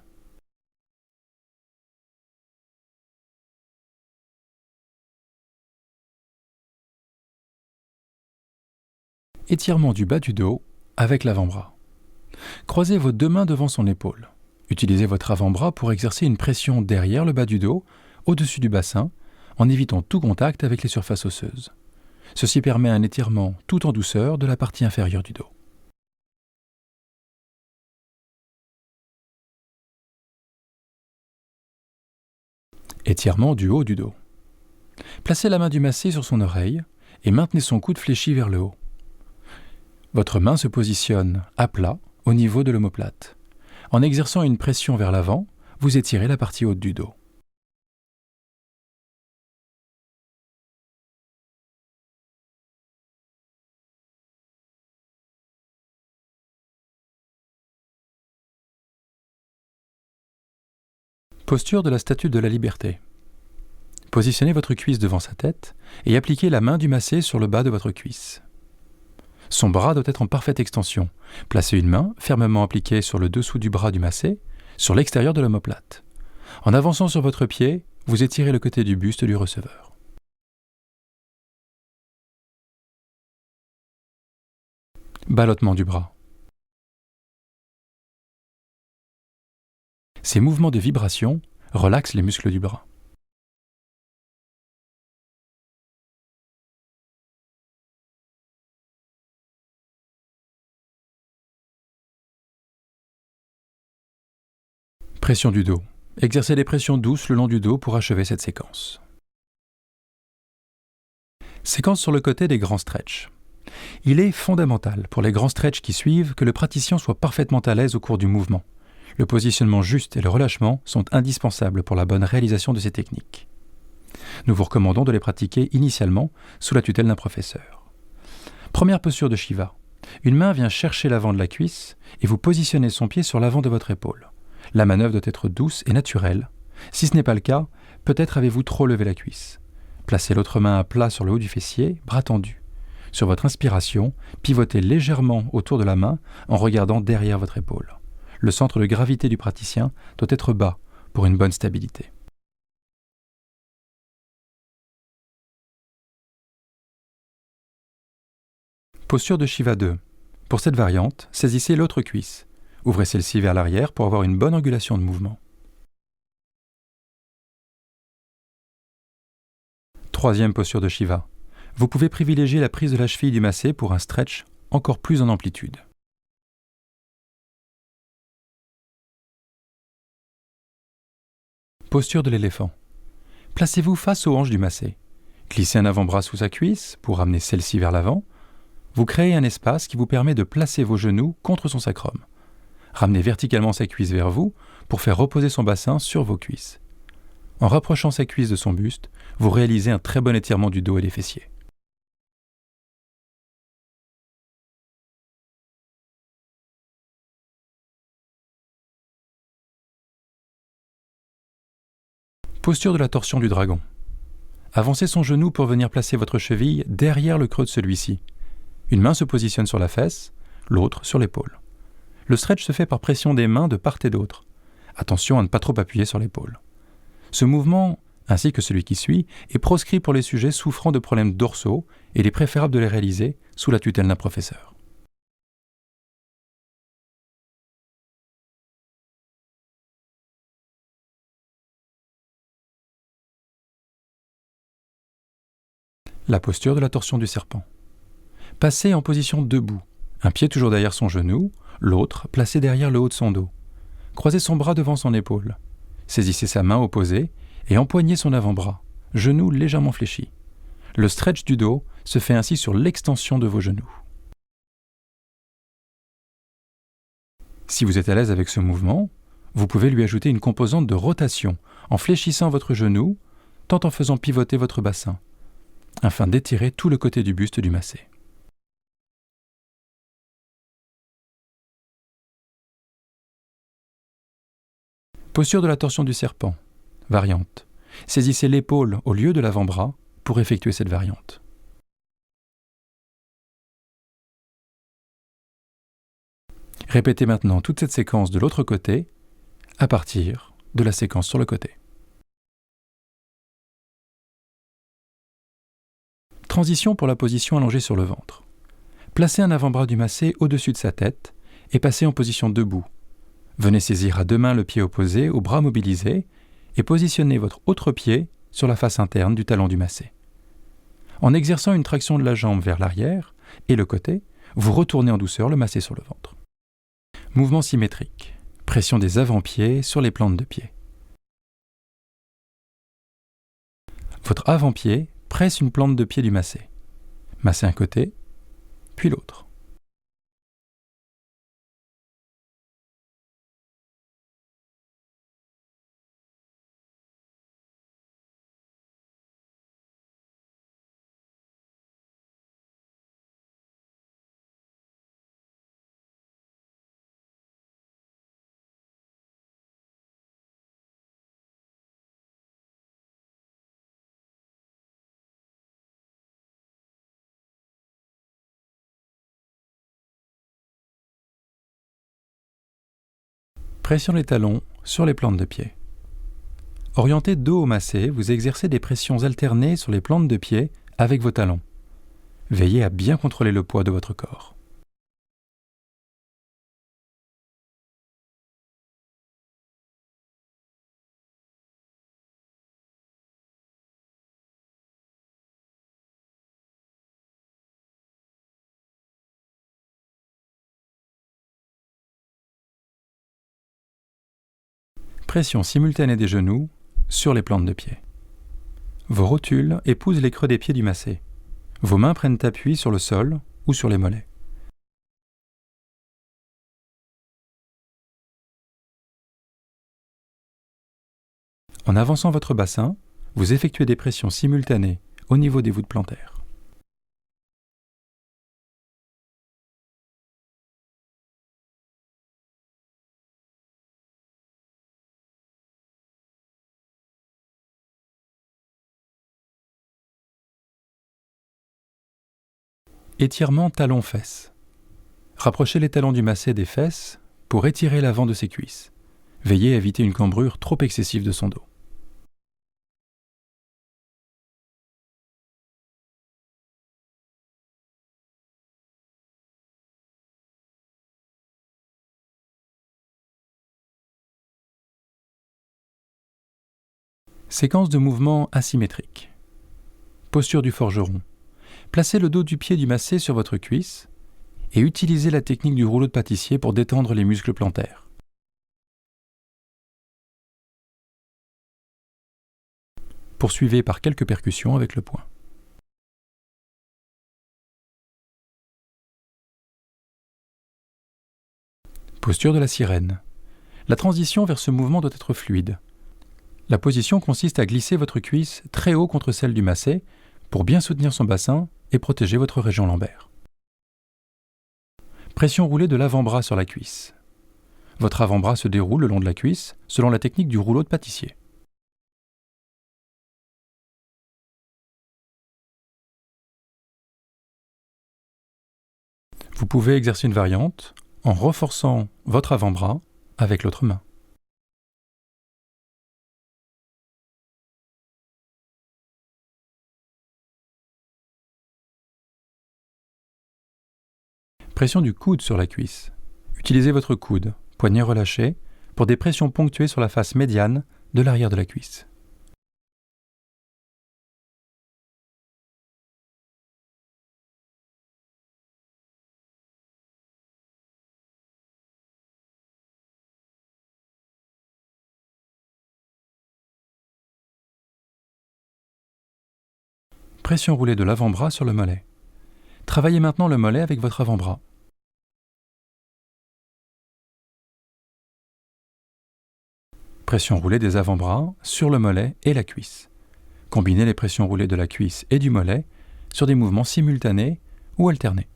Étirement du bas du dos avec l'avant-bras. Croisez vos deux mains devant son épaule. Utilisez votre avant-bras pour exercer une pression derrière le bas du dos, au-dessus du bassin, en évitant tout contact avec les surfaces osseuses. Ceci permet un étirement tout en douceur de la partie inférieure du dos. Étirement du haut du dos. Placez la main du massé sur son oreille et maintenez son coude fléchi vers le haut. Votre main se positionne à plat au niveau de l'omoplate. En exerçant une pression vers l'avant, vous étirez la partie haute du dos. Posture de la statue de la liberté. Positionnez votre cuisse devant sa tête et appliquez la main du massé sur le bas de votre cuisse. Son bras doit être en parfaite extension. Placez une main fermement appliquée sur le dessous du bras du massé, sur l'extérieur de l'omoplate. En avançant sur votre pied, vous étirez le côté du buste du receveur. Ballottement du bras. Ces mouvements de vibration relaxent les muscles du bras. Pression du dos. Exercez des pressions douces le long du dos pour achever cette séquence. Séquence sur le côté des grands stretches. Il est fondamental pour les grands stretches qui suivent que le praticien soit parfaitement à l'aise au cours du mouvement. Le positionnement juste et le relâchement sont indispensables pour la bonne réalisation de ces techniques. Nous vous recommandons de les pratiquer initialement sous la tutelle d'un professeur. Première posture de Shiva. Une main vient chercher l'avant de la cuisse et vous positionnez son pied sur l'avant de votre épaule. La manœuvre doit être douce et naturelle. Si ce n'est pas le cas, peut-être avez-vous trop levé la cuisse. Placez l'autre main à plat sur le haut du fessier, bras tendu. Sur votre inspiration, pivotez légèrement autour de la main en regardant derrière votre épaule. Le centre de gravité du praticien doit être bas pour une bonne stabilité. Posture de Shiva 2. Pour cette variante, saisissez l'autre cuisse. Ouvrez celle-ci vers l'arrière pour avoir une bonne angulation de mouvement. Troisième posture de Shiva. Vous pouvez privilégier la prise de la cheville du massé pour un stretch encore plus en amplitude. Posture de l'éléphant. Placez-vous face aux hanches du massé. Glissez un avant-bras sous sa cuisse pour ramener celle-ci vers l'avant. Vous créez un espace qui vous permet de placer vos genoux contre son sacrum. Ramenez verticalement sa cuisse vers vous pour faire reposer son bassin sur vos cuisses. En rapprochant sa cuisse de son buste, vous réalisez un très bon étirement du dos et des fessiers. Posture de la torsion du dragon. Avancez son genou pour venir placer votre cheville derrière le creux de celui-ci. Une main se positionne sur la fesse, l'autre sur l'épaule. Le stretch se fait par pression des mains de part et d'autre. Attention à ne pas trop appuyer sur l'épaule. Ce mouvement, ainsi que celui qui suit, est proscrit pour les sujets souffrant de problèmes dorsaux et il est préférable de les réaliser sous la tutelle d'un professeur. La posture de la torsion du serpent. Passez en position debout, un pied toujours derrière son genou, l'autre placé derrière le haut de son dos. Croisez son bras devant son épaule. Saisissez sa main opposée et empoignez son avant-bras, genou légèrement fléchi. Le stretch du dos se fait ainsi sur l'extension de vos genoux. Si vous êtes à l'aise avec ce mouvement, vous pouvez lui ajouter une composante de rotation en fléchissant votre genou, tout en faisant pivoter votre bassin, afin d'étirer tout le côté du buste du massé. Posture de la torsion du serpent. Variante. Saisissez l'épaule au lieu de l'avant-bras pour effectuer cette variante. Répétez maintenant toute cette séquence de l'autre côté à partir de la séquence sur le côté. Transition pour la position allongée sur le ventre. Placez un avant-bras du massé au-dessus de sa tête et passez en position debout. Venez saisir à deux mains le pied opposé au bras mobilisé et positionnez votre autre pied sur la face interne du talon du massé. En exerçant une traction de la jambe vers l'arrière et le côté, vous retournez en douceur le massé sur le ventre. Mouvement symétrique. Pression des avant-pieds sur les plantes de pied. Votre avant-pied presse une plante de pied du massé. Massez un côté, puis l'autre. Pression des talons sur les plantes de pied. Orienté dos au massé, vous exercez des pressions alternées sur les plantes de pied avec vos talons. Veillez à bien contrôler le poids de votre corps. Pression simultanée des genoux sur les plantes de pied. Vos rotules épousent les creux des pieds du massé. Vos mains prennent appui sur le sol ou sur les mollets. En avançant votre bassin, vous effectuez des pressions simultanées au niveau des voûtes plantaires. Étirement talons-fesses. Rapprochez les talons du massé des fesses pour étirer l'avant de ses cuisses. Veillez à éviter une cambrure trop excessive de son dos. Séquence de mouvements asymétriques. Posture du forgeron. Placez le dos du pied du massé sur votre cuisse et utilisez la technique du rouleau de pâtissier pour détendre les muscles plantaires. Poursuivez par quelques percussions avec le poing. Posture de la sirène. La transition vers ce mouvement doit être fluide. La position consiste à glisser votre cuisse très haut contre celle du massé pour bien soutenir son bassin et protéger votre région lombaire. Pression roulée de l'avant-bras sur la cuisse. Votre avant-bras se déroule le long de la cuisse selon la technique du rouleau de pâtissier. Vous pouvez exercer une variante en renforçant votre avant-bras avec l'autre main. Pression du coude sur la cuisse. Utilisez votre coude, poignet relâché, pour des pressions ponctuées sur la face médiane de l'arrière de la cuisse. Pression roulée de l'avant-bras sur le mollet. Travaillez maintenant le mollet avec votre avant-bras. Pression roulée des avant-bras sur le mollet et la cuisse. Combinez les pressions roulées de la cuisse et du mollet sur des mouvements simultanés ou alternés.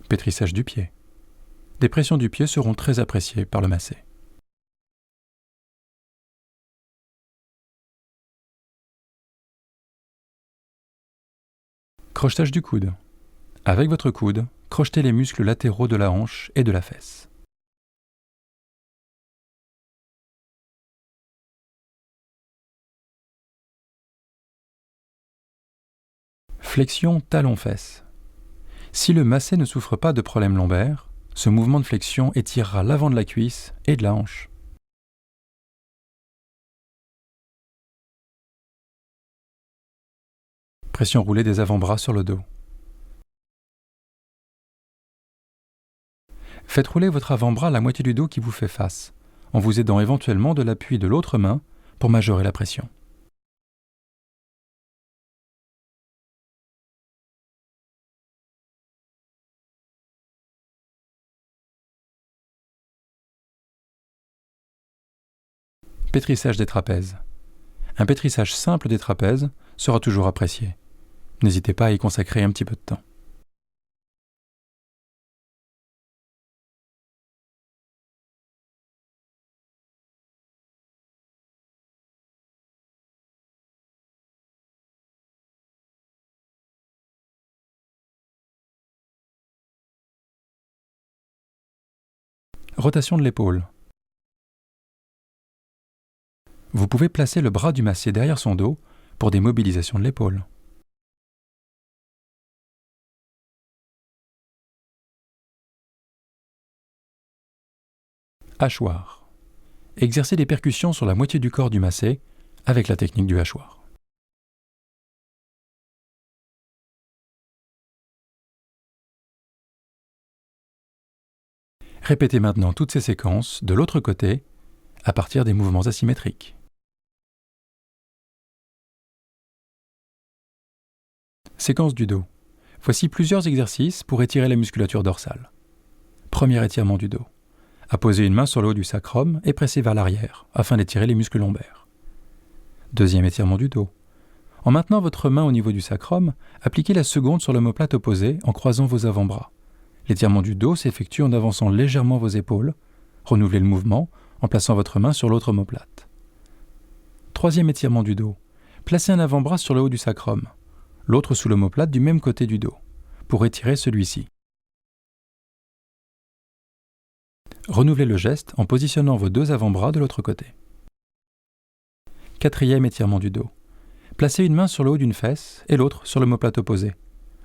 Pétrissage du pied. Des pressions du pied seront très appréciées par le massé. Crochetage du coude. Avec votre coude, crochetez les muscles latéraux de la hanche et de la fesse. Flexion talon-fesse. Si le massé ne souffre pas de problème lombaire, ce mouvement de flexion étirera l'avant de la cuisse et de la hanche. Pression roulée des avant-bras sur le dos. Faites rouler votre avant-bras à la moitié du dos qui vous fait face, en vous aidant éventuellement de l'appui de l'autre main pour majorer la pression. Pétrissage des trapèzes. Un pétrissage simple des trapèzes sera toujours apprécié. N'hésitez pas à y consacrer un petit peu de temps. Rotation de l'épaule. Vous pouvez placer le bras du massé derrière son dos pour des mobilisations de l'épaule. Hachoir. Exercez des percussions sur la moitié du corps du massé avec la technique du hachoir. Répétez maintenant toutes ces séquences de l'autre côté à partir des mouvements asymétriques. Séquence du dos. Voici plusieurs exercices pour étirer la musculature dorsale. Premier étirement du dos. Apposez une main sur le haut du sacrum et pressez vers l'arrière afin d'étirer les muscles lombaires. Deuxième étirement du dos. En maintenant votre main au niveau du sacrum, appliquez la seconde sur l'omoplate opposée en croisant vos avant-bras. L'étirement du dos s'effectue en avançant légèrement vos épaules. Renouvelez le mouvement en plaçant votre main sur l'autre omoplate. Troisième étirement du dos. Placez un avant-bras sur le haut du sacrum, l'autre sous l'omoplate du même côté du dos, pour étirer celui-ci. Renouvelez le geste en positionnant vos deux avant-bras de l'autre côté. Quatrième étirement du dos. Placez une main sur le haut d'une fesse et l'autre sur l'omoplate opposée.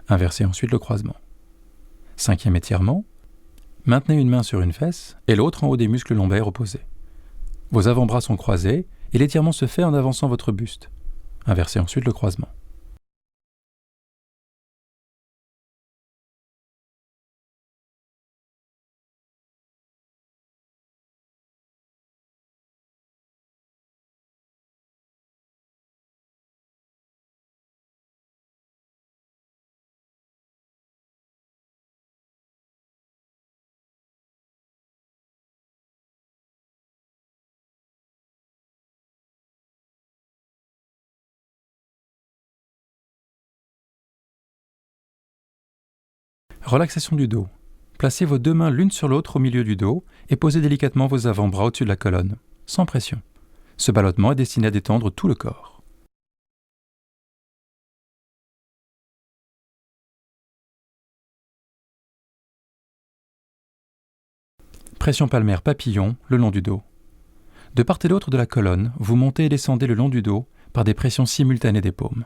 Inversez ensuite le croisement. Cinquième étirement. Maintenez une main sur une fesse et l'autre en haut des muscles lombaires opposés. Vos avant-bras sont croisés et l'étirement se fait en avançant votre buste. Inversez ensuite le croisement. Relaxation du dos. Placez vos deux mains l'une sur l'autre au milieu du dos et posez délicatement vos avant-bras au-dessus de la colonne, sans pression. Ce ballottement est destiné à détendre tout le corps. Pression palmaire papillon le long du dos. De part et d'autre de la colonne, vous montez et descendez le long du dos par des pressions simultanées des paumes.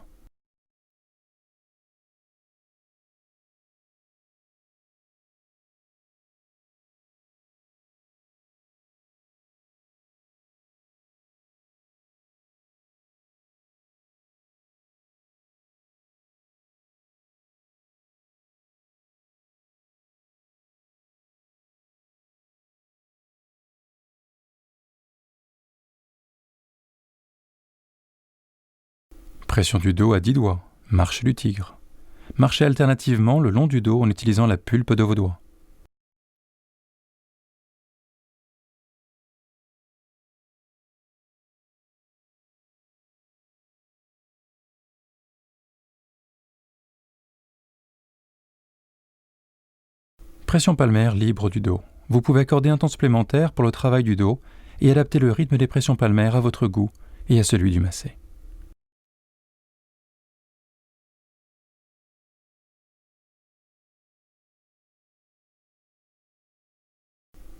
Pression du dos à 10 doigts, marche du tigre. Marchez alternativement le long du dos en utilisant la pulpe de vos doigts. Pression palmaire libre du dos. Vous pouvez accorder un temps supplémentaire pour le travail du dos et adapter le rythme des pressions palmaires à votre goût et à celui du massé.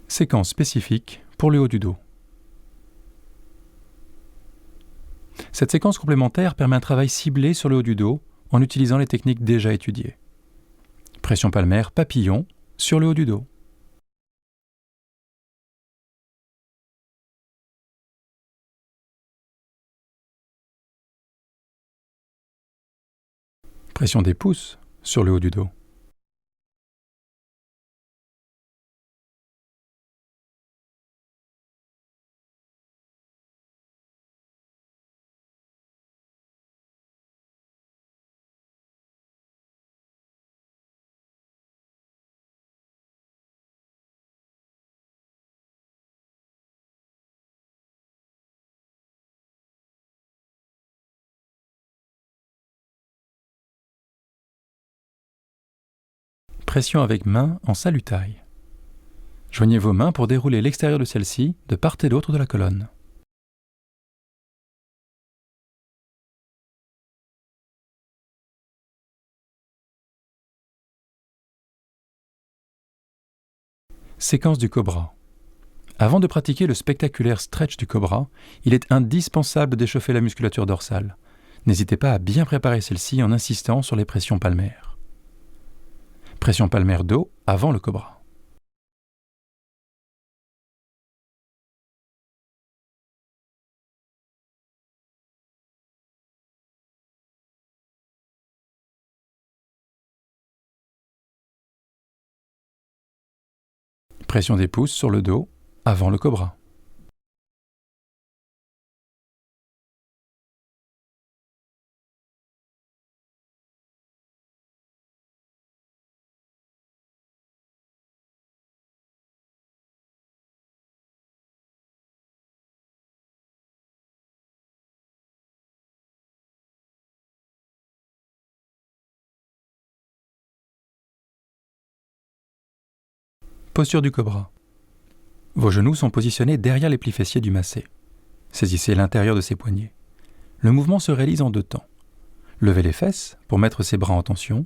Séquence spécifique pour le haut du dos. Cette séquence complémentaire permet un travail ciblé sur le haut du dos en utilisant les techniques déjà étudiées. Pression palmaire papillon sur le haut du dos. Pression des pouces sur le haut du dos. Pression avec main en salutaille. Joignez vos mains pour dérouler l'extérieur de celle-ci de part et d'autre de la colonne. Séquence du cobra. Avant de pratiquer le spectaculaire stretch du cobra, il est indispensable d'échauffer la musculature dorsale. N'hésitez pas à bien préparer celle-ci en insistant sur les pressions palmaires. Pression palmaire dos avant le cobra. Pression des pouces sur le dos avant le cobra. Posture du cobra. Vos genoux sont positionnés derrière les plis fessiers du massé. Saisissez l'intérieur de ses poignets. Le mouvement se réalise en deux temps. Levez les fesses pour mettre ses bras en tension.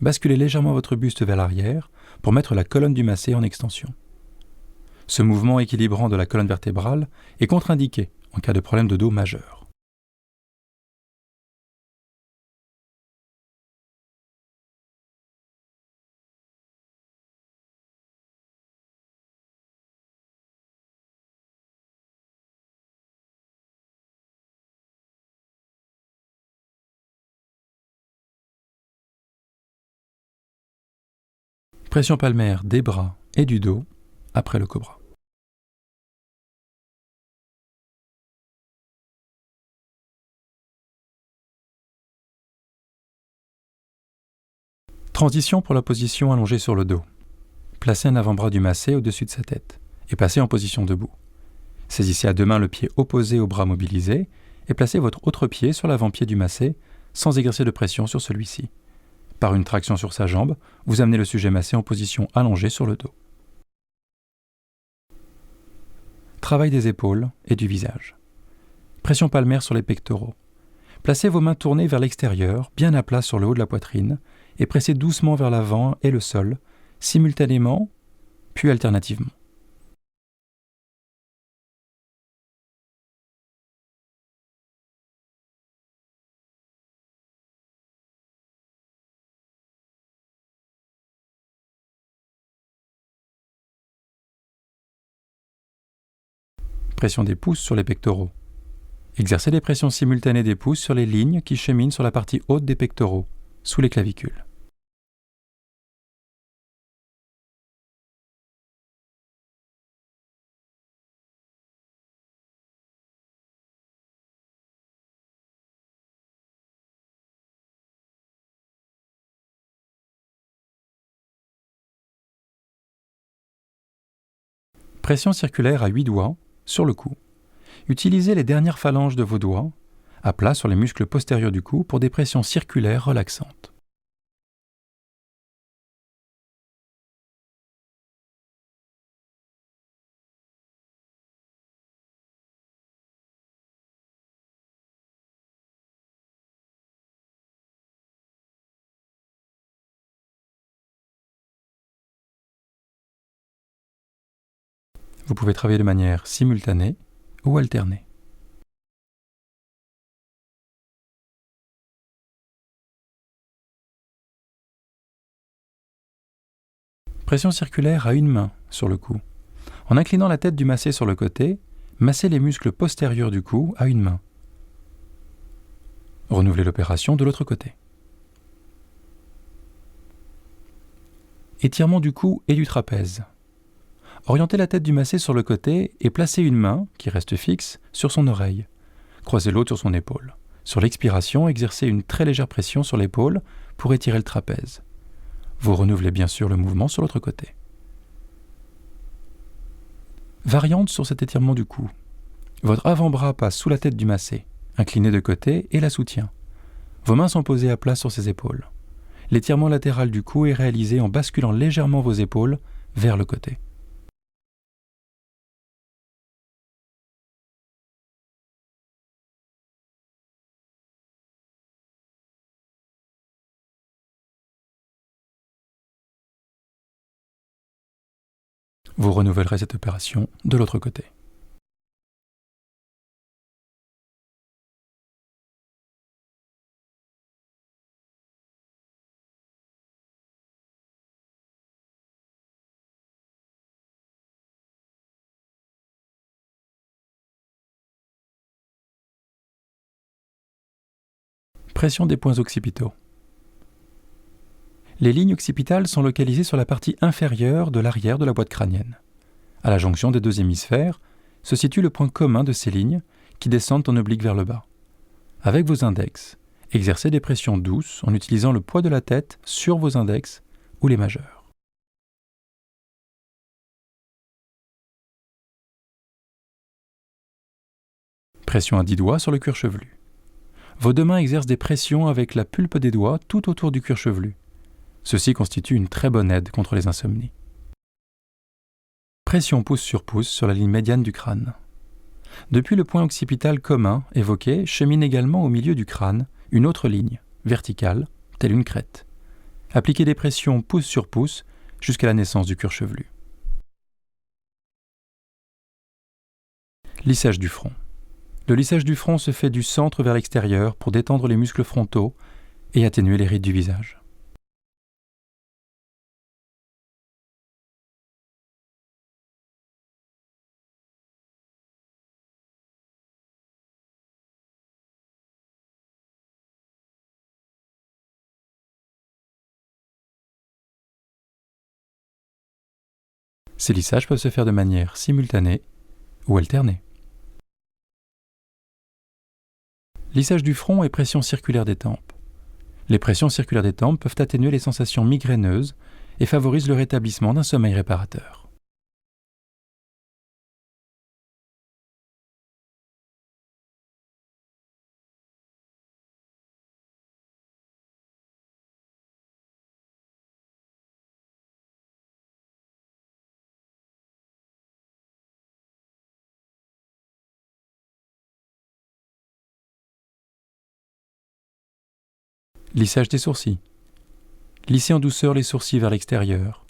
Basculez légèrement votre buste vers l'arrière pour mettre la colonne du massé en extension. Ce mouvement équilibrant de la colonne vertébrale est contre-indiqué en cas de problème de dos majeur. Pression palmaire des bras et du dos après le cobra. Transition pour la position allongée sur le dos. Placez un avant-bras du massé au-dessus de sa tête et passez en position debout. Saisissez à deux mains le pied opposé au bras mobilisé et placez votre autre pied sur l'avant-pied du massé sans exercer de pression sur celui-ci. Par une traction sur sa jambe, vous amenez le sujet massé en position allongée sur le dos. Travail des épaules et du visage. Pression palmaire sur les pectoraux. Placez vos mains tournées vers l'extérieur, bien à plat sur le haut de la poitrine, et pressez doucement vers l'avant et le sol, simultanément, puis alternativement. Pression des pouces sur les pectoraux. Exercez les pressions simultanées des pouces sur les lignes qui cheminent sur la partie haute des pectoraux, sous les clavicules. Pression circulaire à 8 doigts sur le cou. Utilisez les dernières phalanges de vos doigts, à plat sur les muscles postérieurs du cou pour des pressions circulaires relaxantes. Vous pouvez travailler de manière simultanée ou alternée. Pression circulaire à une main sur le cou. En inclinant la tête du massé sur le côté, massez les muscles postérieurs du cou à une main. Renouvelez l'opération de l'autre côté. Étirement du cou et du trapèze. Orientez la tête du massé sur le côté et placez une main, qui reste fixe, sur son oreille. Croisez l'autre sur son épaule. Sur l'expiration, exercez une très légère pression sur l'épaule pour étirer le trapèze. Vous renouvelez bien sûr le mouvement sur l'autre côté. Variante sur cet étirement du cou. Votre avant-bras passe sous la tête du massé, incliné de côté et la soutient. Vos mains sont posées à plat sur ses épaules. L'étirement latéral du cou est réalisé en basculant légèrement vos épaules vers le côté. Vous renouvellerez cette opération de l'autre côté. Pression des points occipitaux. Les lignes occipitales sont localisées sur la partie inférieure de l'arrière de la boîte crânienne. À la jonction des deux hémisphères se situe le point commun de ces lignes qui descendent en oblique vers le bas. Avec vos index, exercez des pressions douces en utilisant le poids de la tête sur vos index ou les majeurs. Pression à 10 doigts sur le cuir chevelu. Vos deux mains exercent des pressions avec la pulpe des doigts tout autour du cuir chevelu. Ceci constitue une très bonne aide contre les insomnies. Pression pouce sur pouce sur la ligne médiane du crâne. Depuis le point occipital commun évoqué, chemine également au milieu du crâne une autre ligne, verticale, telle une crête. Appliquez des pressions pouce sur pouce jusqu'à la naissance du cuir chevelu. Lissage du front. Le lissage du front se fait du centre vers l'extérieur pour détendre les muscles frontaux et atténuer les rides du visage. Ces lissages peuvent se faire de manière simultanée ou alternée. Lissage du front et pression circulaire des tempes. Les pressions circulaires des tempes peuvent atténuer les sensations migraineuses et favorisent le rétablissement d'un sommeil réparateur. Lissage des sourcils. Lissez en douceur les sourcils vers l'extérieur.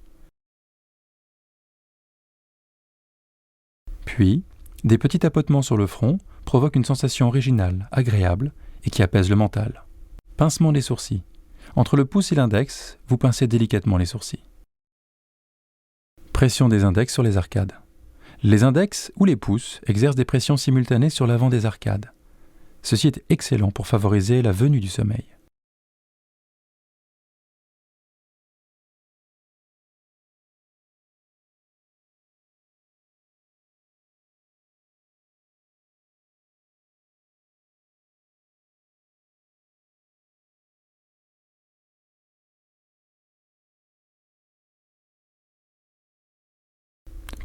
Puis, des petits tapotements sur le front provoquent une sensation originale, agréable et qui apaise le mental. Pincement des sourcils. Entre le pouce et l'index, vous pincez délicatement les sourcils. Pression des index sur les arcades. Les index ou les pouces exercent des pressions simultanées sur l'avant des arcades. Ceci est excellent pour favoriser la venue du sommeil.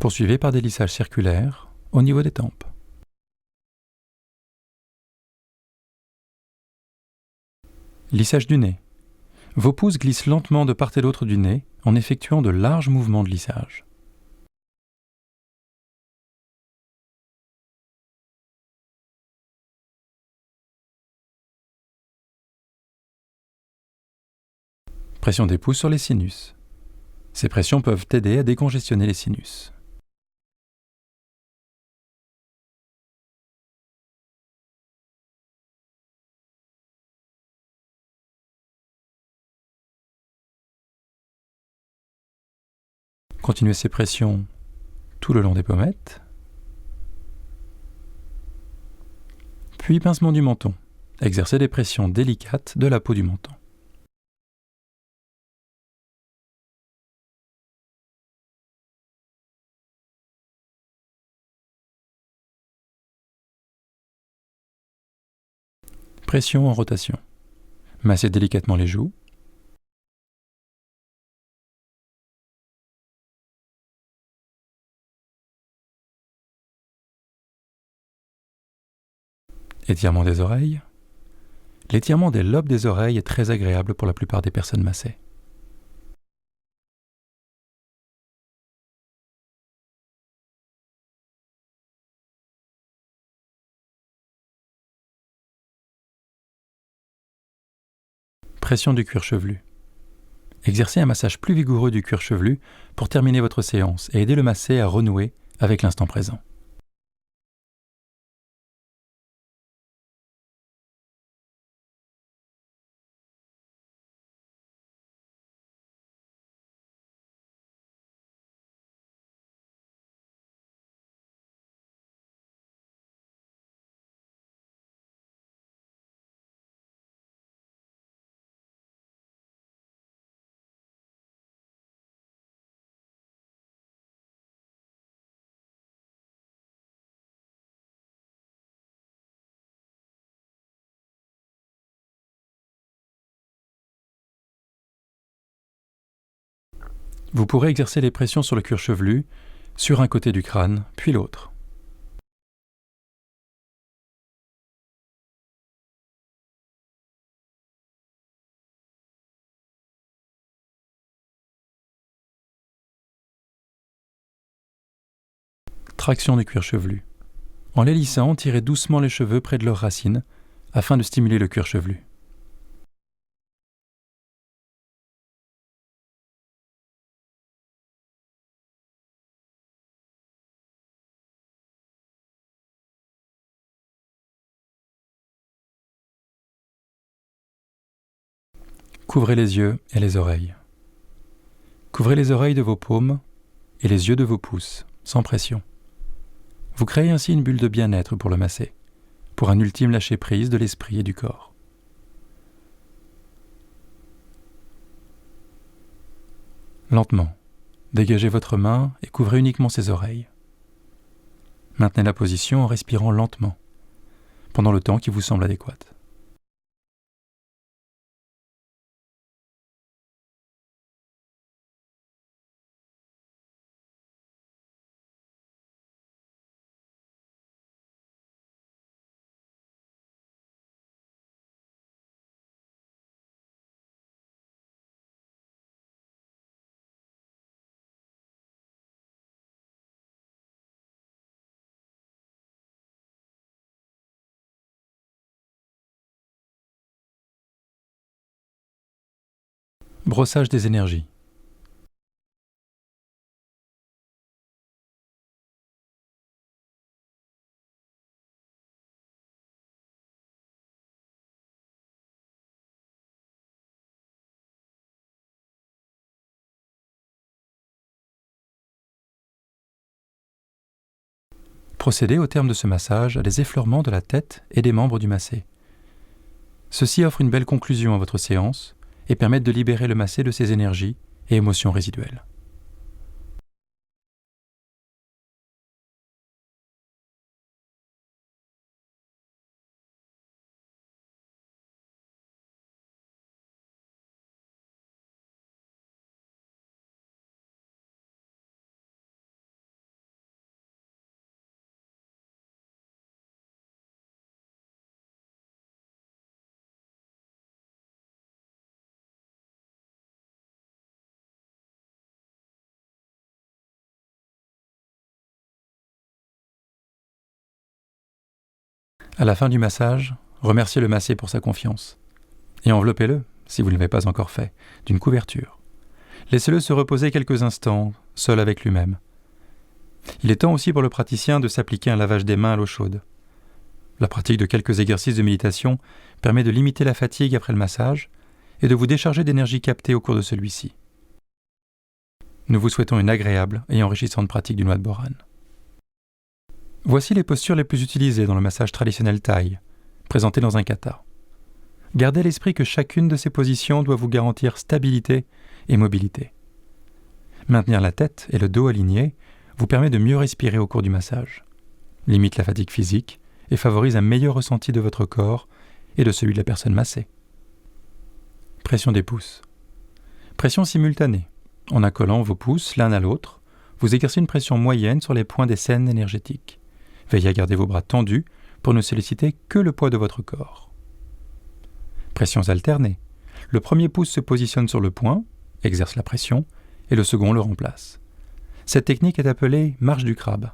Poursuivez par des lissages circulaires au niveau des tempes. Lissage du nez. Vos pouces glissent lentement de part et d'autre du nez en effectuant de larges mouvements de lissage. Pression des pouces sur les sinus. Ces pressions peuvent aider à décongestionner les sinus. Continuez ces pressions tout le long des pommettes. Puis pincement du menton. Exercez des pressions délicates de la peau du menton. Pression en rotation. Massez délicatement les joues. Étirement des oreilles. L'étirement des lobes des oreilles est très agréable pour la plupart des personnes massées. Pression du cuir chevelu. Exercez un massage plus vigoureux du cuir chevelu pour terminer votre séance et aider le massé à renouer avec l'instant présent. Vous pourrez exercer les pressions sur le cuir chevelu, sur un côté du crâne, puis l'autre. Traction du cuir chevelu. En les lissant, tirez doucement les cheveux près de leurs racines, afin de stimuler le cuir chevelu. Couvrez les yeux et les oreilles. Couvrez les oreilles de vos paumes et les yeux de vos pouces, sans pression. Vous créez ainsi une bulle de bien-être pour le masser, pour un ultime lâcher-prise de l'esprit et du corps. Lentement, dégagez votre main et couvrez uniquement ses oreilles. Maintenez la position en respirant lentement, pendant le temps qui vous semble adéquat. Brossage des énergies. Procédez au terme de ce massage à des effleurements de la tête et des membres du massé. Ceci offre une belle conclusion à votre séance et permet de libérer le massé de ses énergies et émotions résiduelles. À la fin du massage, remerciez le massé pour sa confiance. Et enveloppez-le, si vous ne l'avez pas encore fait, d'une couverture. Laissez-le se reposer quelques instants, seul avec lui-même. Il est temps aussi pour le praticien de s'appliquer un lavage des mains à l'eau chaude. La pratique de quelques exercices de méditation permet de limiter la fatigue après le massage et de vous décharger d'énergie captée au cours de celui-ci. Nous vous souhaitons une agréable et enrichissante pratique du noix de Boran. Voici les postures les plus utilisées dans le massage traditionnel thaï, présentées dans un kata. Gardez à l'esprit que chacune de ces positions doit vous garantir stabilité et mobilité. Maintenir la tête et le dos alignés vous permet de mieux respirer au cours du massage, limite la fatigue physique et favorise un meilleur ressenti de votre corps et de celui de la personne massée. Pression des pouces. Pression simultanée. En accolant vos pouces l'un à l'autre, vous exercez une pression moyenne sur les points des scènes énergétiques. Veillez à garder vos bras tendus pour ne solliciter que le poids de votre corps. Pressions alternées. Le premier pouce se positionne sur le point, exerce la pression, et le second le remplace. Cette technique est appelée marche du crabe.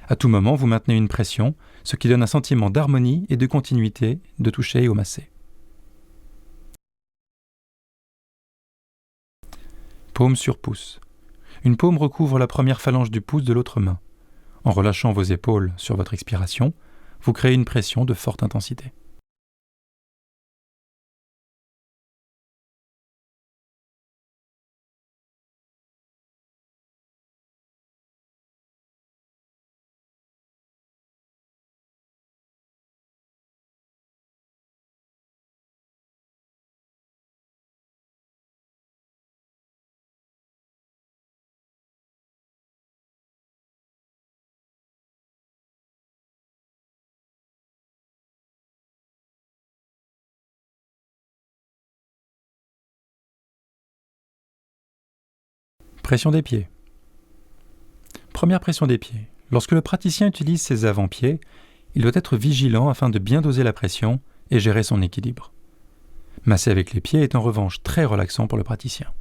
À tout moment, vous maintenez une pression, ce qui donne un sentiment d'harmonie et de continuité de toucher au massé. Paume sur pouce. Une paume recouvre la première phalange du pouce de l'autre main. En relâchant vos épaules sur votre expiration, vous créez une pression de forte intensité. Pression des pieds. Première pression des pieds. Lorsque le praticien utilise ses avant-pieds, il doit être vigilant afin de bien doser la pression et gérer son équilibre. Masser avec les pieds est en revanche très relaxant pour le praticien.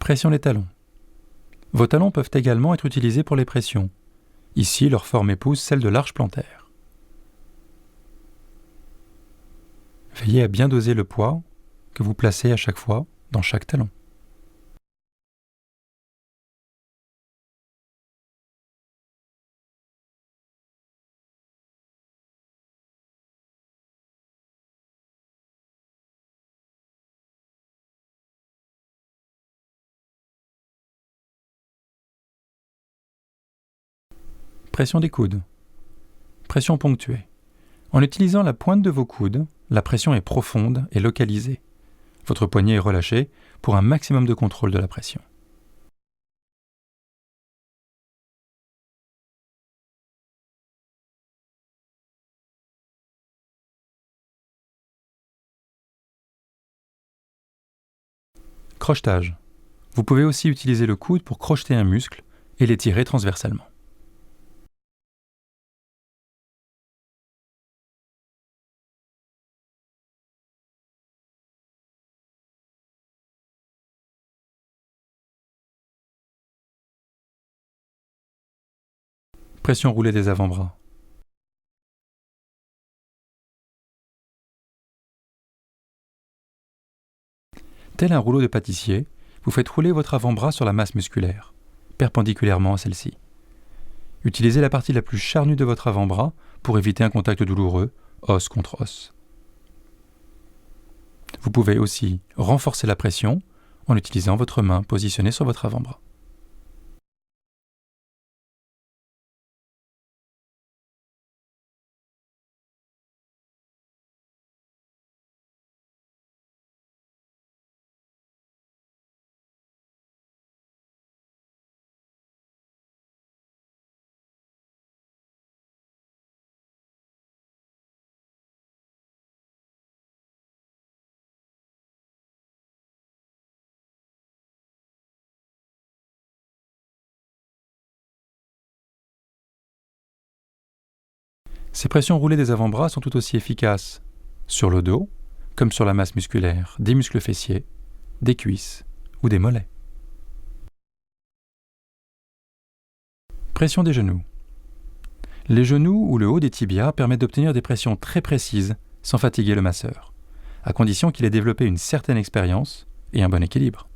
Pression des talons. Vos talons peuvent également être utilisés pour les pressions. Ici, leur forme épouse celle de l'arche plantaire. Veillez à bien doser le poids que vous placez à chaque fois dans chaque talon. Pression des coudes. Pression ponctuée. En utilisant la pointe de vos coudes, la pression est profonde et localisée. Votre poignet est relâché pour un maximum de contrôle de la pression. Crochetage. Vous pouvez aussi utiliser le coude pour crocheter un muscle et l'étirer transversalement. Pression roulée des avant-bras. Tel un rouleau de pâtissier, vous faites rouler votre avant-bras sur la masse musculaire, perpendiculairement à celle-ci. Utilisez la partie la plus charnue de votre avant-bras pour éviter un contact douloureux, os contre os. Vous pouvez aussi renforcer la pression en utilisant votre main positionnée sur votre avant-bras. Ces pressions roulées des avant-bras sont tout aussi efficaces sur le dos, comme sur la masse musculaire des muscles fessiers, des cuisses ou des mollets. Pression des genoux. Les genoux ou le haut des tibias permettent d'obtenir des pressions très précises sans fatiguer le masseur, à condition qu'il ait développé une certaine expérience et un bon équilibre.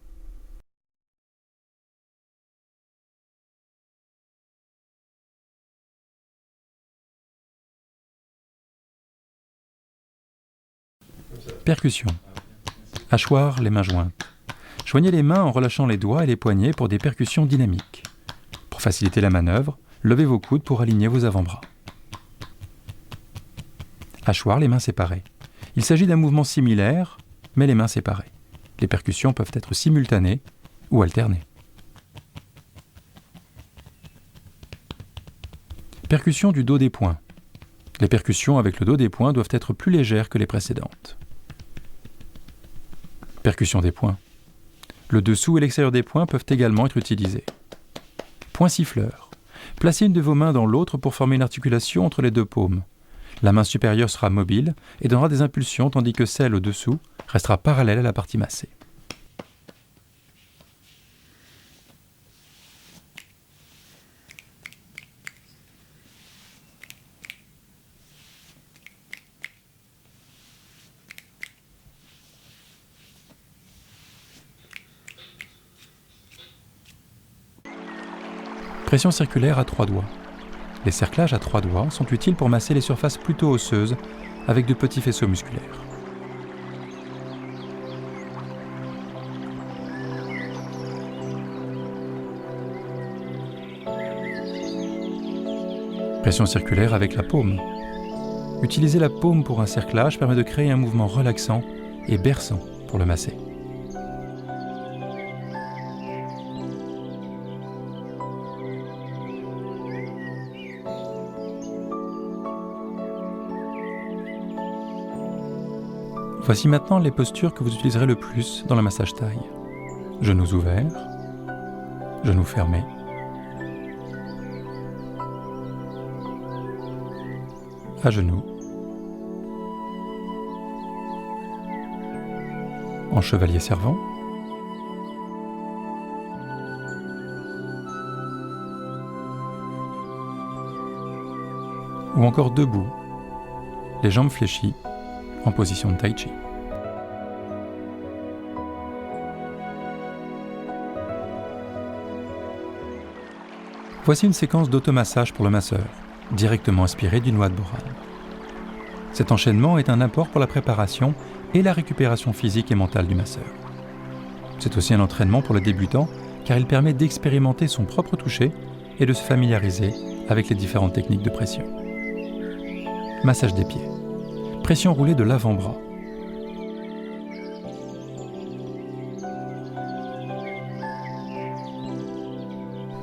Percussion. Hachoir, les mains jointes. Joignez les mains en relâchant les doigts et les poignets pour des percussions dynamiques. Pour faciliter la manœuvre, levez vos coudes pour aligner vos avant-bras. Hachoir, les mains séparées. Il s'agit d'un mouvement similaire, mais les mains séparées. Les percussions peuvent être simultanées ou alternées. Percussion du dos des poings. Les percussions avec le dos des poings doivent être plus légères que les précédentes. Percussion des poings. Le dessous et l'extérieur des poings peuvent également être utilisés. Poing siffleur. Placez une de vos mains dans l'autre pour former une articulation entre les deux paumes. La main supérieure sera mobile et donnera des impulsions tandis que celle au-dessous restera parallèle à la partie massée. Pression circulaire à 3 doigts. Les cerclages à 3 doigts sont utiles pour masser les surfaces plutôt osseuses avec de petits faisceaux musculaires. Pression circulaire avec la paume. Utiliser la paume pour un cerclage permet de créer un mouvement relaxant et berçant pour le masser. Voici maintenant les postures que vous utiliserez le plus dans le massage taille. Genoux ouverts, genoux fermés, à genoux, en chevalier servant, ou encore debout, les jambes fléchies, en position de tai chi. Voici une séquence d'automassage pour le masseur, directement inspirée du Noa de Boran. Cet enchaînement est un apport pour la préparation et la récupération physique et mentale du masseur. C'est aussi un entraînement pour le débutant car il permet d'expérimenter son propre toucher et de se familiariser avec les différentes techniques de pression. Massage des pieds. Pression roulée de l'avant-bras.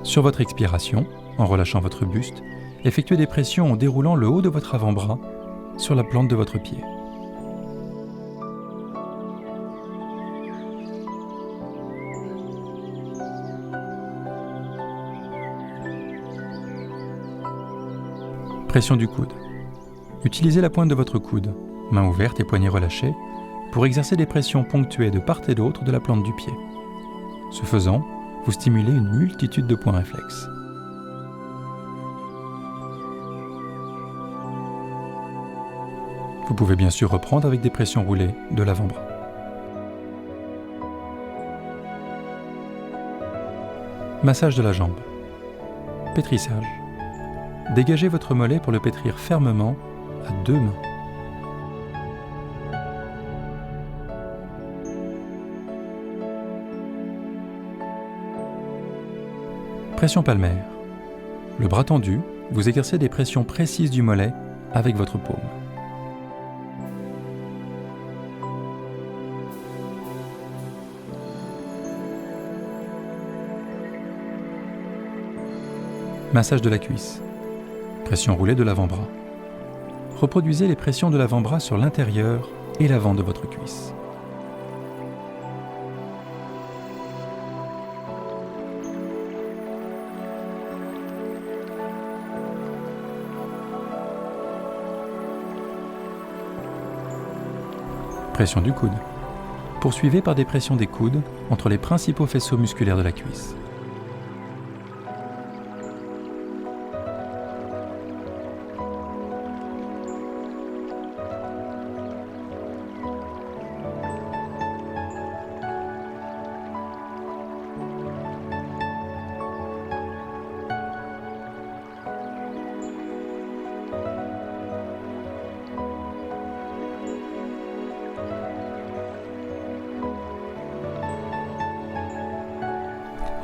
Sur votre expiration, en relâchant votre buste, effectuez des pressions en déroulant le haut de votre avant-bras sur la plante de votre pied. Pression du coude. Utilisez la pointe de votre coude, main ouverte et poignet relâché, pour exercer des pressions ponctuées de part et d'autre de la plante du pied. Ce faisant, vous stimulez une multitude de points réflexes. Vous pouvez bien sûr reprendre avec des pressions roulées de l'avant-bras. Massage de la jambe. Pétrissage. Dégagez votre mollet pour le pétrir fermement à 2 mains. Pression palmaire. Le bras tendu, vous exercez des pressions précises du mollet avec votre paume. Massage de la cuisse. Pression roulée de l'avant-bras. Reproduisez les pressions de l'avant-bras sur l'intérieur et l'avant de votre cuisse. Pression du coude. Poursuivez par des pressions des coudes entre les principaux faisceaux musculaires de la cuisse.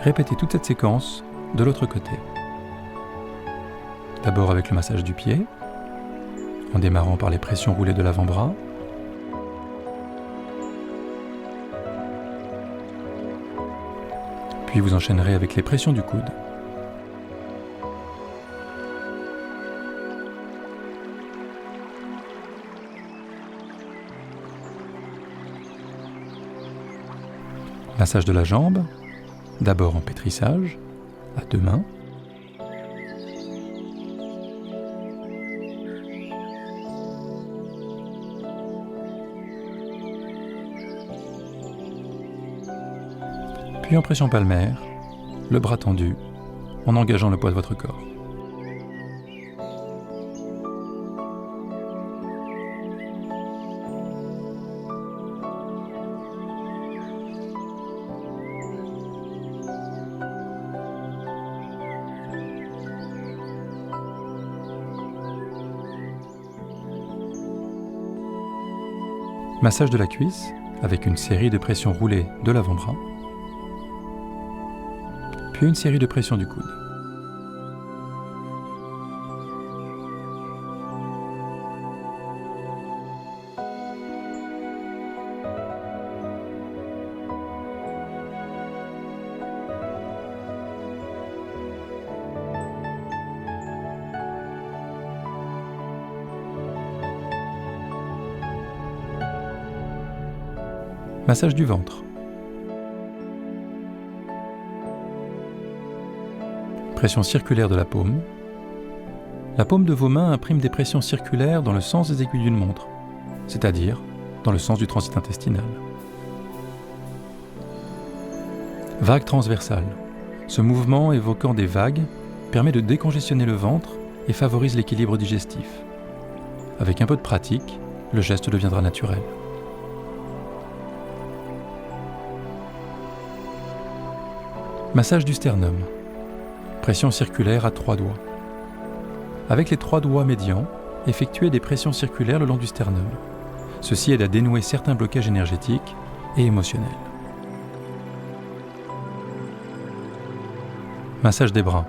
Répétez toute cette séquence de l'autre côté. D'abord avec le massage du pied, en démarrant par les pressions roulées de l'avant-bras. Puis vous enchaînerez avec les pressions du coude. Massage de la jambe, d'abord en pétrissage, à deux mains. Puis en pression palmaire, le bras tendu, en engageant le poids de votre corps. Massage de la cuisse avec une série de pressions roulées de l'avant-bras, puis une série de pressions du coude. Massage du ventre. Pression circulaire de la paume. La paume de vos mains imprime des pressions circulaires dans le sens des aiguilles d'une montre, c'est-à-dire dans le sens du transit intestinal. Vague transversale. Ce mouvement évoquant des vagues permet de décongestionner le ventre et favorise l'équilibre digestif. Avec un peu de pratique, le geste deviendra naturel. Massage du sternum. Pression circulaire à 3 doigts. Avec les 3 doigts médians, effectuez des pressions circulaires le long du sternum. Ceci aide à dénouer certains blocages énergétiques et émotionnels. Massage des bras.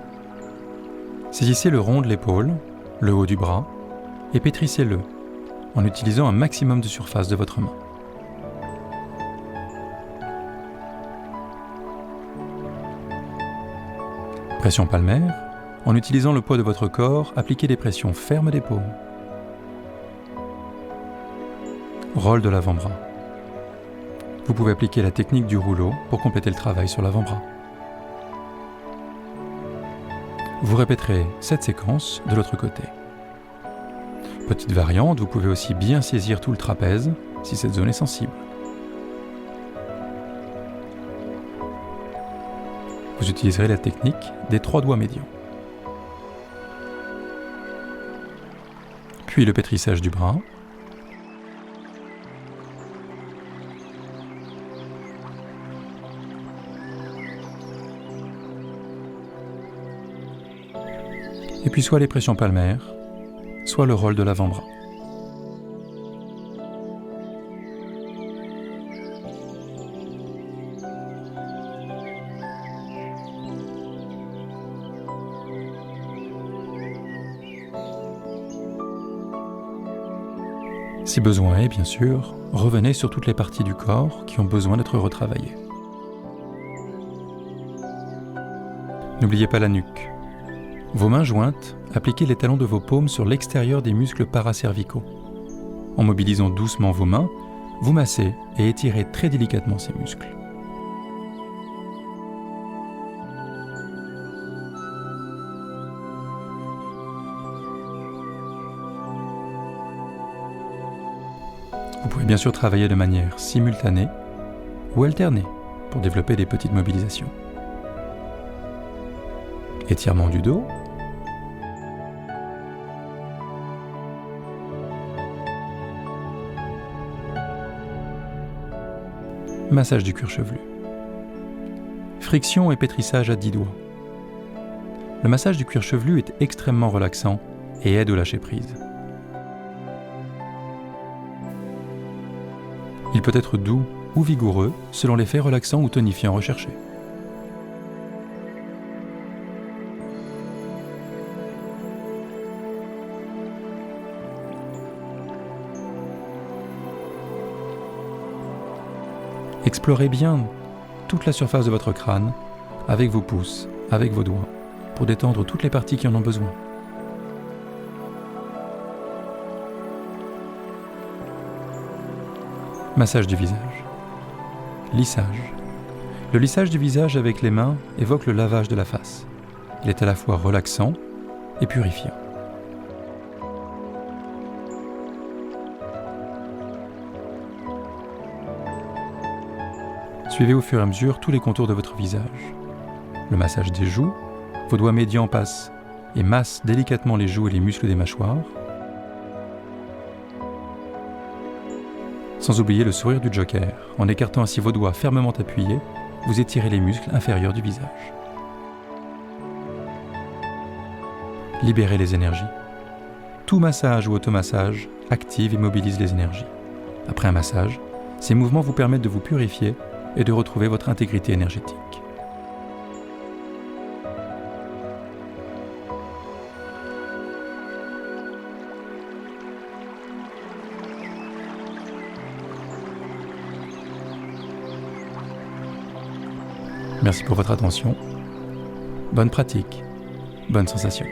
Saisissez le rond de l'épaule, le haut du bras, et pétrissez-le en utilisant un maximum de surface de votre main. Pression palmaire, en utilisant le poids de votre corps, appliquez des pressions fermes des paumes. Rôle de l'avant-bras. Vous pouvez appliquer la technique du rouleau pour compléter le travail sur l'avant-bras. Vous répéterez cette séquence de l'autre côté. Petite variante, vous pouvez aussi bien saisir tout le trapèze si cette zone est sensible. Vous utiliserez la technique des 3 doigts médians. Puis le pétrissage du bras. Et puis soit les pressions palmaires, soit le rôle de l'avant-bras. Si besoin est, bien sûr, revenez sur toutes les parties du corps qui ont besoin d'être retravaillées. N'oubliez pas la nuque. Vos mains jointes, appliquez les talons de vos paumes sur l'extérieur des muscles paracervicaux. En mobilisant doucement vos mains, vous massez et étirez très délicatement ces muscles. Vous pouvez bien sûr travailler de manière simultanée ou alternée pour développer des petites mobilisations. Étirement du dos. Massage du cuir chevelu. Friction et pétrissage à 10 doigts. Le massage du cuir chevelu est extrêmement relaxant et aide au lâcher-prise. Il peut être doux ou vigoureux selon l'effet relaxant ou tonifiant recherché. Explorez bien toute la surface de votre crâne avec vos pouces, avec vos doigts, pour détendre toutes les parties qui en ont besoin. Massage du visage. Lissage. Le lissage du visage avec les mains évoque le lavage de la face. Il est à la fois relaxant et purifiant. Suivez au fur et à mesure tous les contours de votre visage. Le massage des joues, vos doigts médians passent et massent délicatement les joues et les muscles des mâchoires. Sans oublier le sourire du Joker, en écartant ainsi vos doigts fermement appuyés, vous étirez les muscles inférieurs du visage. Libérez les énergies. Tout massage ou automassage active et mobilise les énergies. Après un massage, ces mouvements vous permettent de vous purifier et de retrouver votre intégrité énergétique. Merci pour votre attention. Bonne pratique, bonne sensation.